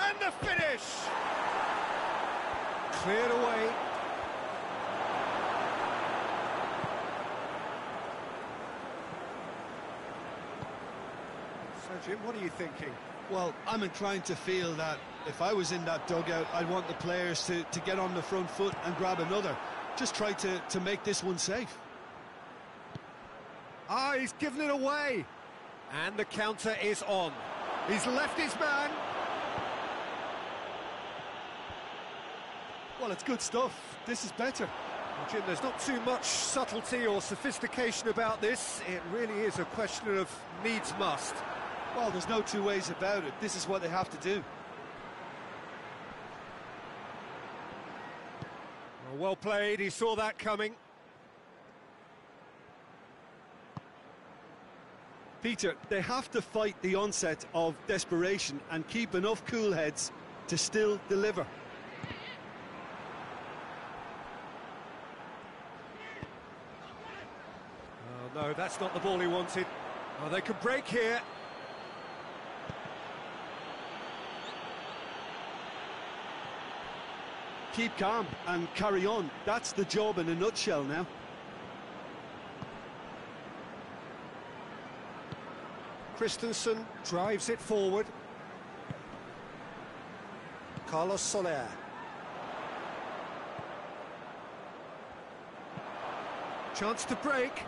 And the finish! Cleared away. So, Jim, what are you thinking?
Well, I'm inclined to feel that if I was in that dugout, I'd want the players to get on the front foot and grab another. Just try to make this one safe.
Ah, he's given it away. And the counter is on. He's left his man.
Well, it's good stuff. This is better.
Well, Jim, there's not too much subtlety or sophistication about this. It really is a question of needs must.
Well, there's no two ways about it. This is what they have to do.
Well played, he saw that coming.
Peter, they have to fight the onset of desperation and keep enough cool heads to still deliver.
Oh no, that's not the ball he wanted. Oh, they could break here.
Keep calm and carry on. That's the job in a nutshell now.
Christensen drives it forward.
Carlos Soler.
Chance to break.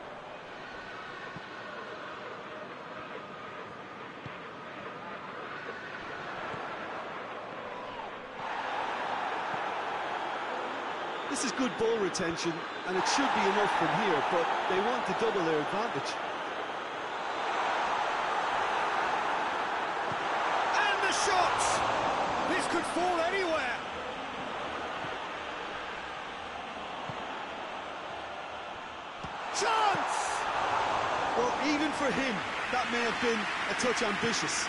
This is good ball retention, and it should be enough from here, but they want to double their advantage.
And the shot! This could fall anywhere. Chance!
Well, even for him, that may have been a touch ambitious.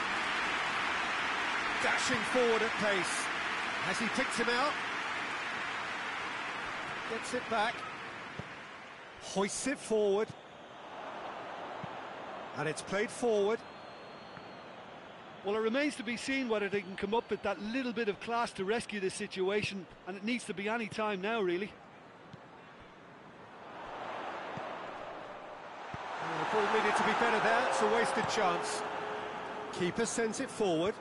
Dashing forward at pace. Has he picked him out? Gets it back. Hoists it forward. And it's played forward.
Well, it remains to be seen whether they can come up with that little bit of class to rescue this situation, and it needs to be any time now, really.
The ball needed to be better there. It's a wasted chance. Keeper sends it forward.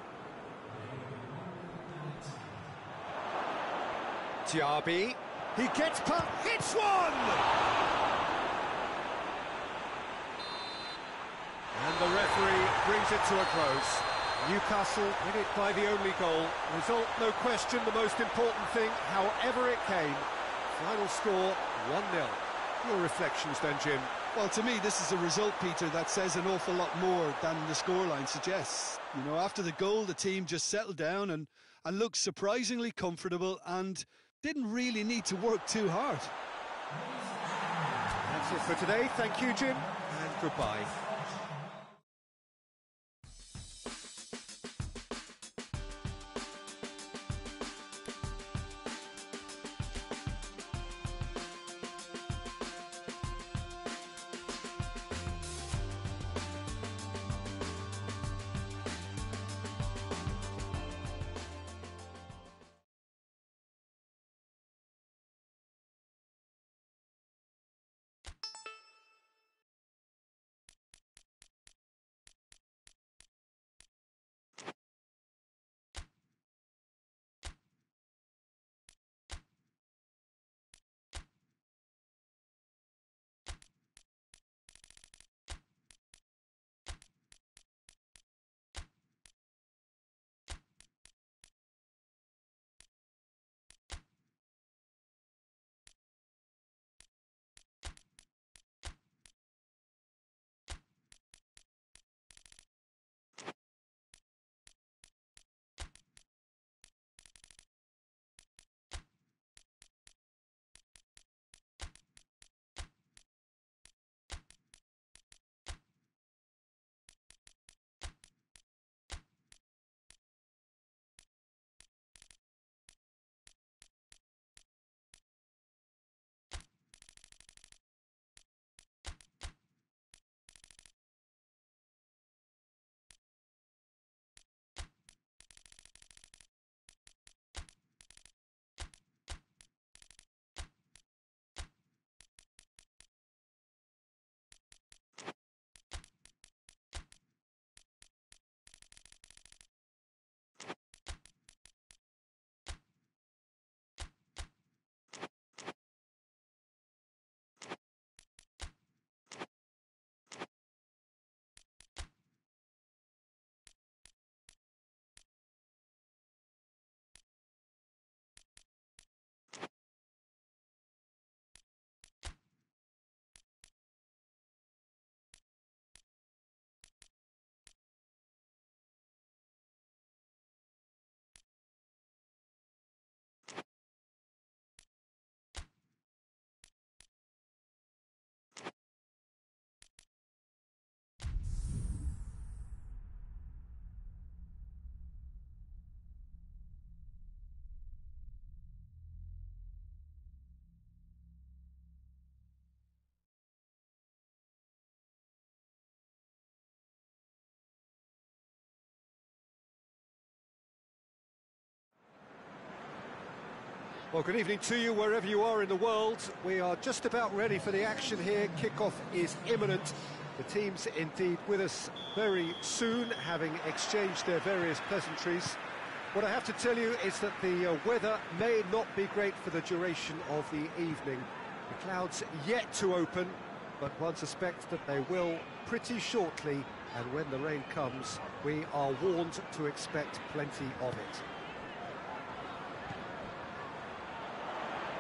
Diaby. He gets past, hits one! And the referee brings it to a close. Newcastle win it by the only goal. Result, no question, the most important thing, however it came. Final score, 1-0. Your reflections then, Jim?
Well, to me, this is a result, Peter, that says an awful lot more than the scoreline suggests. You know, after the goal, the team just settled down and looked surprisingly comfortable and didn't really need to work too hard.
That's it for today. Thank you, Jim, and goodbye. Well, good evening to you wherever you are in the world. We are just about ready for the action here. Kickoff is imminent. The team's indeed with us very soon, having exchanged their various pleasantries. What I have to tell you is that the weather may not be great for the duration of the evening. The clouds yet to open, but one suspects that they will pretty shortly, and when the rain comes, we are warned to expect plenty of it.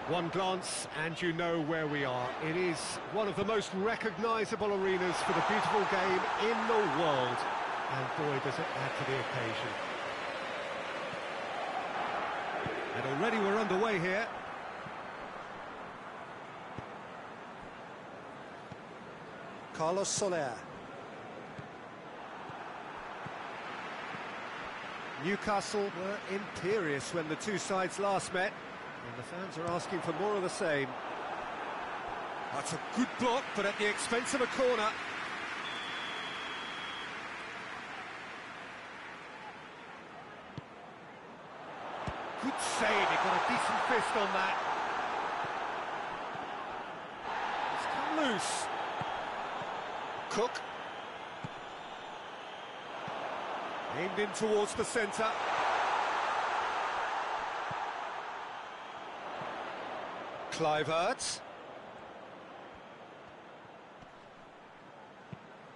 One glance and you know where we are. It is one of the most recognisable arenas for the beautiful game in the world. And boy, does it add to the occasion. And already we're underway here.
Carlos Soler.
Newcastle were imperious when the two sides last met. And the fans are asking for more of the same. That's a good block, but at the expense of a corner. Good save, he got a decent fist on that. It's come loose. Cook. Aimed in towards the centre. Kluivert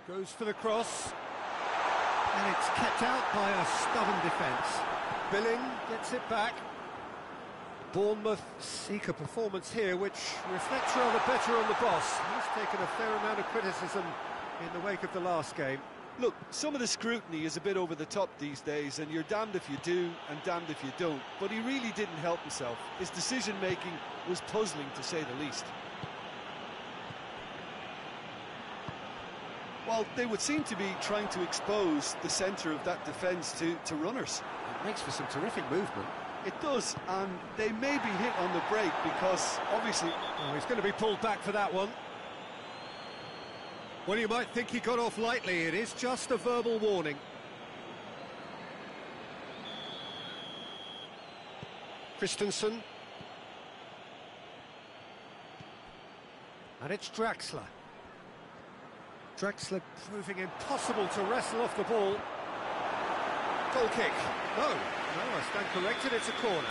goes for the cross, and it's kept out by a stubborn defence. Billing gets it back. Bournemouth seek a performance here which reflects rather better on the boss. He's taken a fair amount of criticism in the wake of the last game.
Look, some of the scrutiny is a bit over the top these days, and you're damned if you do and damned if you don't. But he really didn't help himself. His decision-making was puzzling, to say the least. Well, they would seem to be trying to expose the centre of that defence to runners.
It makes for some terrific movement.
It does, and they may be hit on the break because, obviously...
Oh, he's going to be pulled back for that one. Well, you might think he got off lightly. It is just a verbal warning. Christensen. And it's Draxler. Draxler proving impossible to wrestle off the ball. Goal kick. No, I stand corrected, it's a corner.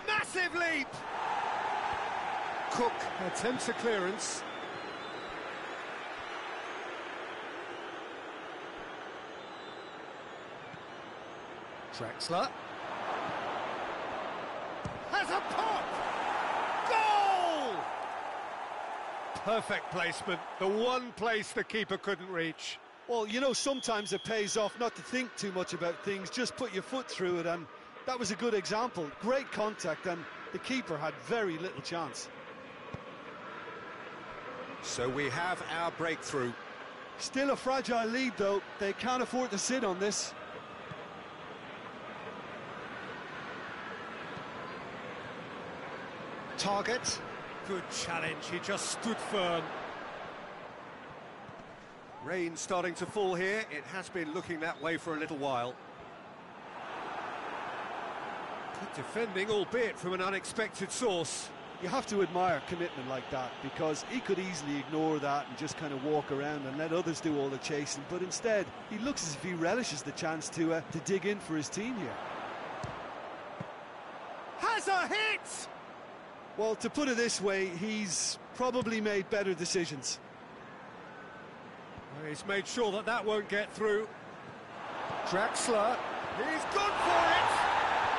Massive leap! Cook attempts a clearance. Draxler. Has a pop! Goal! Perfect placement, the one place the keeper couldn't reach.
Well, you know, sometimes it pays off not to think too much about things, just put your foot through it, and that was a good example. Great contact, and the keeper had very little chance.
So we have our breakthrough.
Still a fragile lead, though. They can't afford to sit on this.
Target. Good challenge, he just stood firm. Rain starting to fall here. It has been looking that way for a little while. Good defending, albeit from an unexpected source.
You have to admire commitment like that, because he could easily ignore that and just kind of walk around and let others do all the chasing, but instead he looks as if he relishes the chance to dig in for his team here.
Has a hit!
Well, to put it this way, he's probably made better decisions.
Well, he's made sure that that won't get through. Draxler, he's gone for it!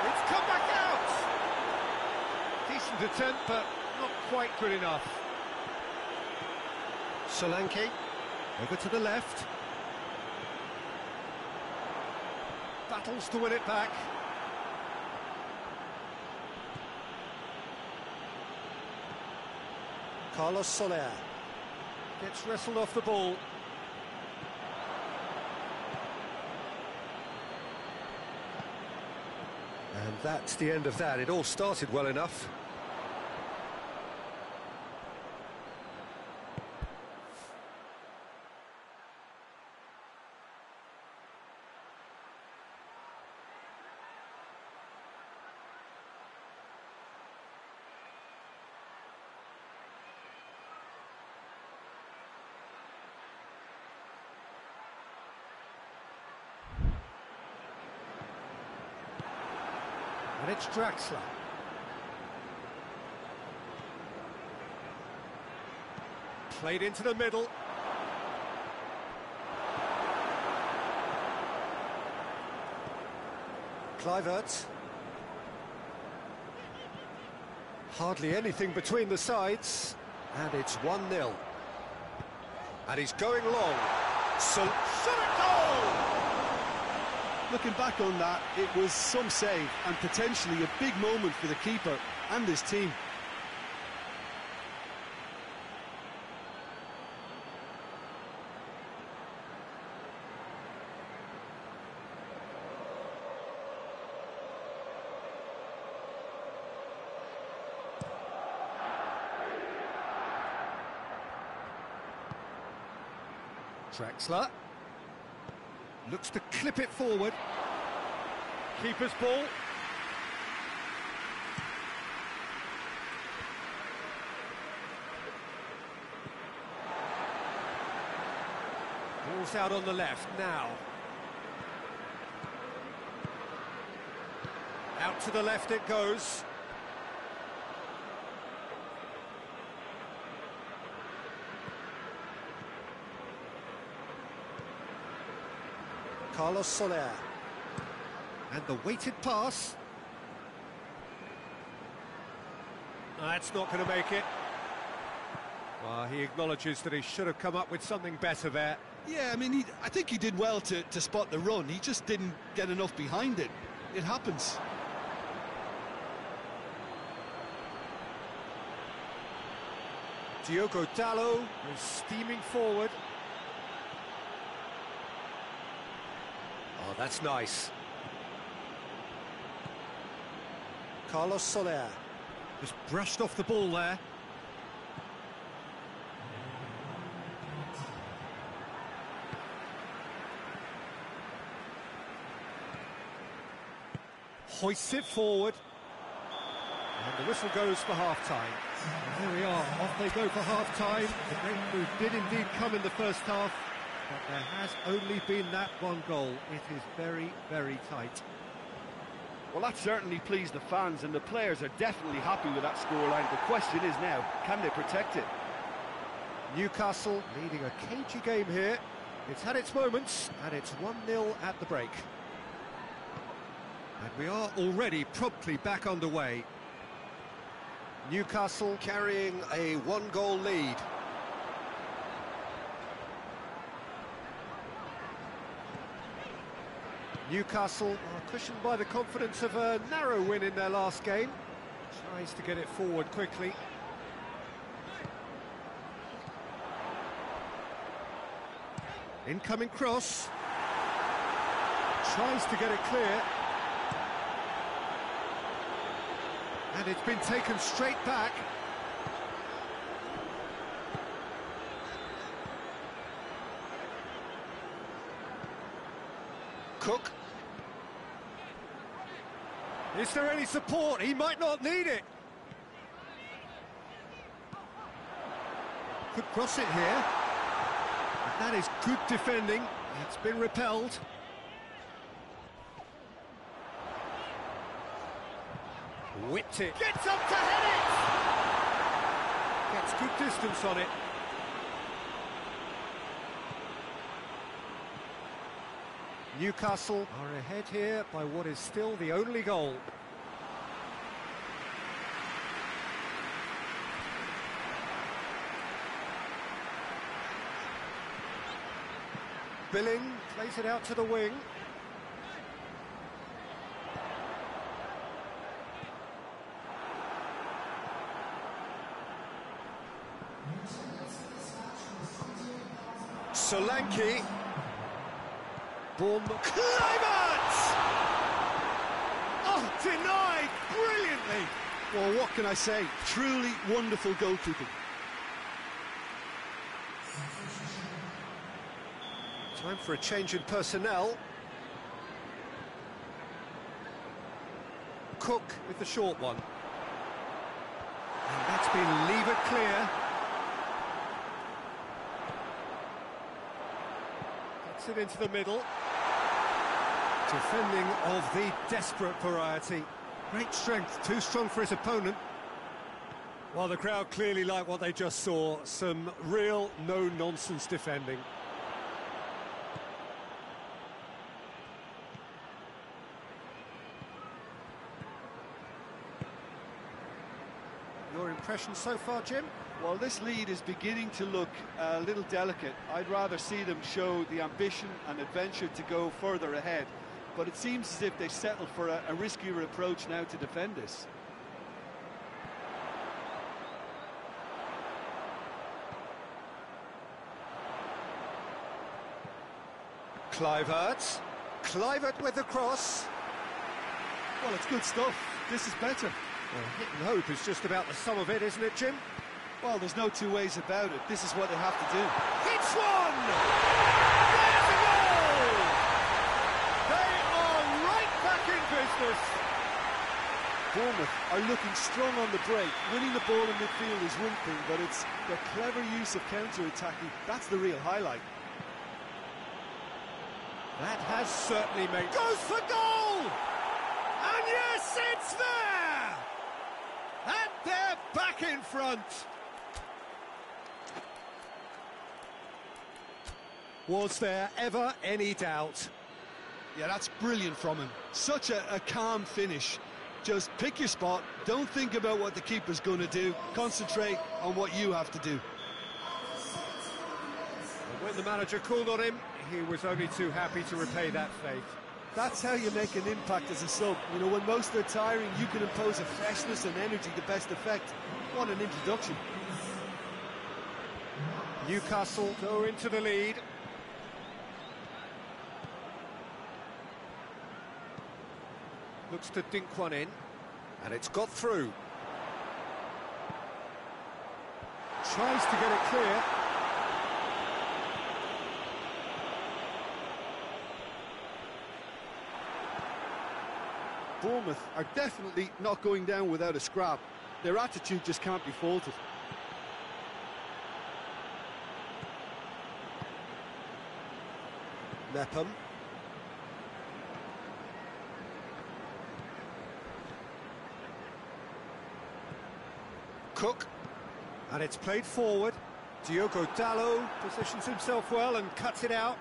It's come back out! Decent attempt, but not quite good enough. Solanke, over to the left. Battles to win it back.
Carlos Soler.
Gets wrestled off the ball. And that's the end of that. It all started well enough. And it's Draxler. Played into the middle.
Kluivert.
Hardly anything between the sides.
And it's 1-0. And he's going long. Shot it, goal!
Looking back on that, it was some save and potentially a big moment for the keeper and his team.
Draxler looks to clip it forward. Keeper's ball. Ball's out on the left now. Out to the left it goes.
Carlos Soler.
And the weighted pass. That's not going to make it. Well, he acknowledges that he should have come up with something better there.
Yeah, I mean, I think he did well to spot the run. He just didn't get enough behind it. It happens.
Diogo Dalot is steaming forward.
Oh, that's nice. Carlos Soler.
Just brushed off the ball there. Hoists it forward. And the whistle goes for half-time. And here we are, off they go for half-time. The great move did indeed come in the first half, but there has only been that one goal. It is very, very tight.
Well, that certainly pleased the fans, and the players are definitely happy with that scoreline. The question is now, can they protect it?
Newcastle leading a cagey game here. It's had its moments, and it's 1-0 at the break. And we are already promptly back underway.
Newcastle carrying a one-goal lead.
Newcastle are cushioned by the confidence of a narrow win in their last game. Tries to get it forward quickly. Incoming cross. Tries to get it clear. And it's been taken straight back.
Cook.
Is there any support? He might not need it. Could cross it here. And that is good defending. It's been repelled. Whipped it. Gets up to head it! Gets good distance on it. Newcastle are ahead here by what is still the only goal. Billing plays it out to the wing. Solanke. Bournemouth. Kluivert! Oh, denied brilliantly.
Well, what can I say? Truly wonderful goalkeeping.
Time for a change in personnel. Cook with the short one. And that's been levered clear. Gets it into the middle. Defending of the desperate variety. Great strength, too strong for his opponent. Well, the crowd clearly like what they just saw. Some real no-nonsense defending. Your impression so far, Jim?
Well, this lead is beginning to look a little delicate. I'd rather see them show the ambition and adventure to go further ahead. But it seems as if they settled for a riskier approach now to defend this.
Kluivert. Kluivert with the cross.
Well, it's good stuff. This is better.
Well, hit and hope is just about the sum of it, isn't it, Jim?
Well, there's no two ways about it. This is what they have to do.
Hits one! There's a goal! They are right back in business.
Bournemouth are looking strong on the break. Winning the ball in midfield is one thing, but it's the clever use of counter-attacking. That's the real highlight.
That has certainly made... Goes for goal! And yes, it's there! And they're back in front. Was there ever any doubt?
Yeah, that's brilliant from him. Such a calm finish. Just pick your spot, don't think about what the keeper's going to do, concentrate on what you have to do.
And when the manager called on him, he was only too happy to repay that faith.
That's how you make an impact as a sub. You know, when most are tiring, you can impose a freshness and energy to best effect. What an introduction.
Newcastle go into the lead. Looks to dink one in.
And it's got through.
Tries to get it clear.
Bournemouth are definitely not going down without a scrap. Their attitude just can't be faulted.
Nepham. Cook.
And it's played forward. Diogo Dalot positions himself well and cuts it out.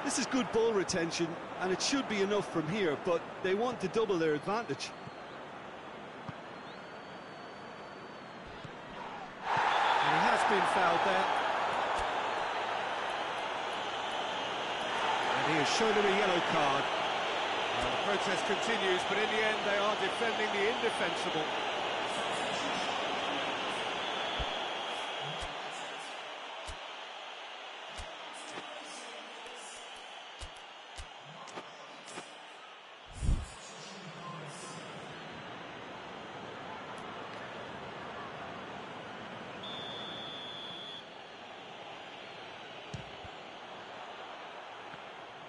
This is good ball retention, and it should be enough from here, but they want to double their advantage.
And he has been fouled there. And he has shown him a yellow card. Well, the protest continues, but in the end they are defending the indefensible.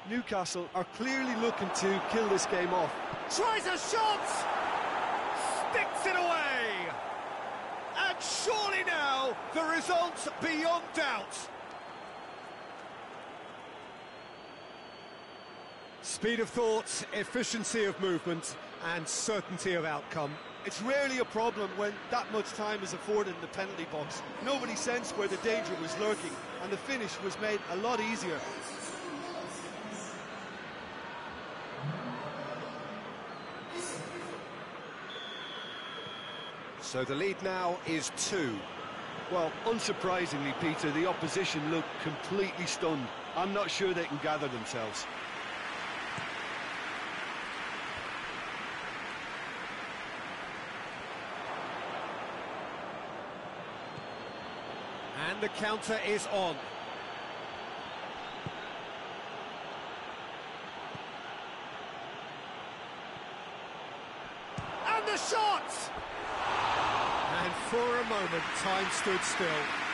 Newcastle are clearly looking to kill this game off.
Tries a shot! Sticks it away! And surely now, the result's beyond doubt. Speed of thought, efficiency of movement, and certainty of outcome.
It's rarely a problem when that much time is afforded in the penalty box. Nobody sensed where the danger was lurking, and the finish was made a lot easier.
So the lead now is 2.
Well, unsurprisingly, Peter, the opposition look completely stunned. I'm not sure they can gather themselves.
And the counter is on. And the shot! And for a moment, time stood still.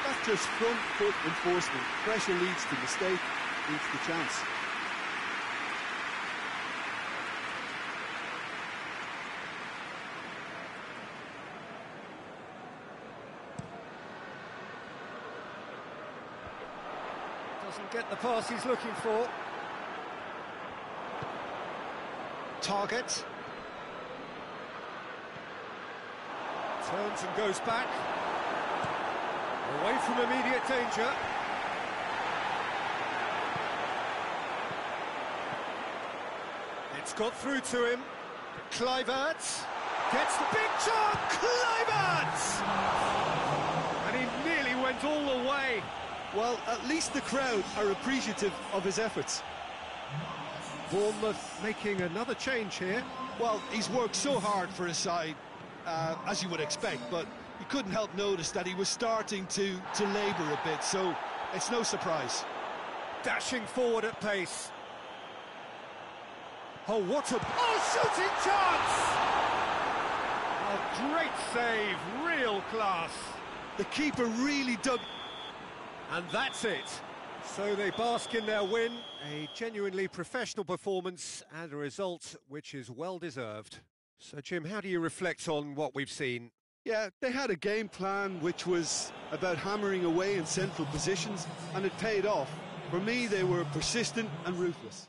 That's just front foot enforcement. Pressure leads to mistake, leads to chance.
Doesn't get the pass he's looking for. Target. Turns and goes back. Away from immediate danger. It's got through to him. Kluivert gets the big chance. Kluivert! And he nearly went all the way.
Well, at least the crowd are appreciative of his efforts.
Bournemouth making another change here.
Well, he's worked so hard for his side, as you would expect, but you couldn't help notice that he was starting to labour a bit, so it's no surprise.
Dashing forward at pace. Oh, what a... Oh, shooting chance! A great save, real class.
The keeper really dug...
And that's it. So they bask in their win, a genuinely professional performance and a result which is well-deserved. So, Jim, how do you reflect on what we've seen?
Yeah, they had a game plan which was about hammering away in central positions, and it paid off. For me, they were persistent and ruthless.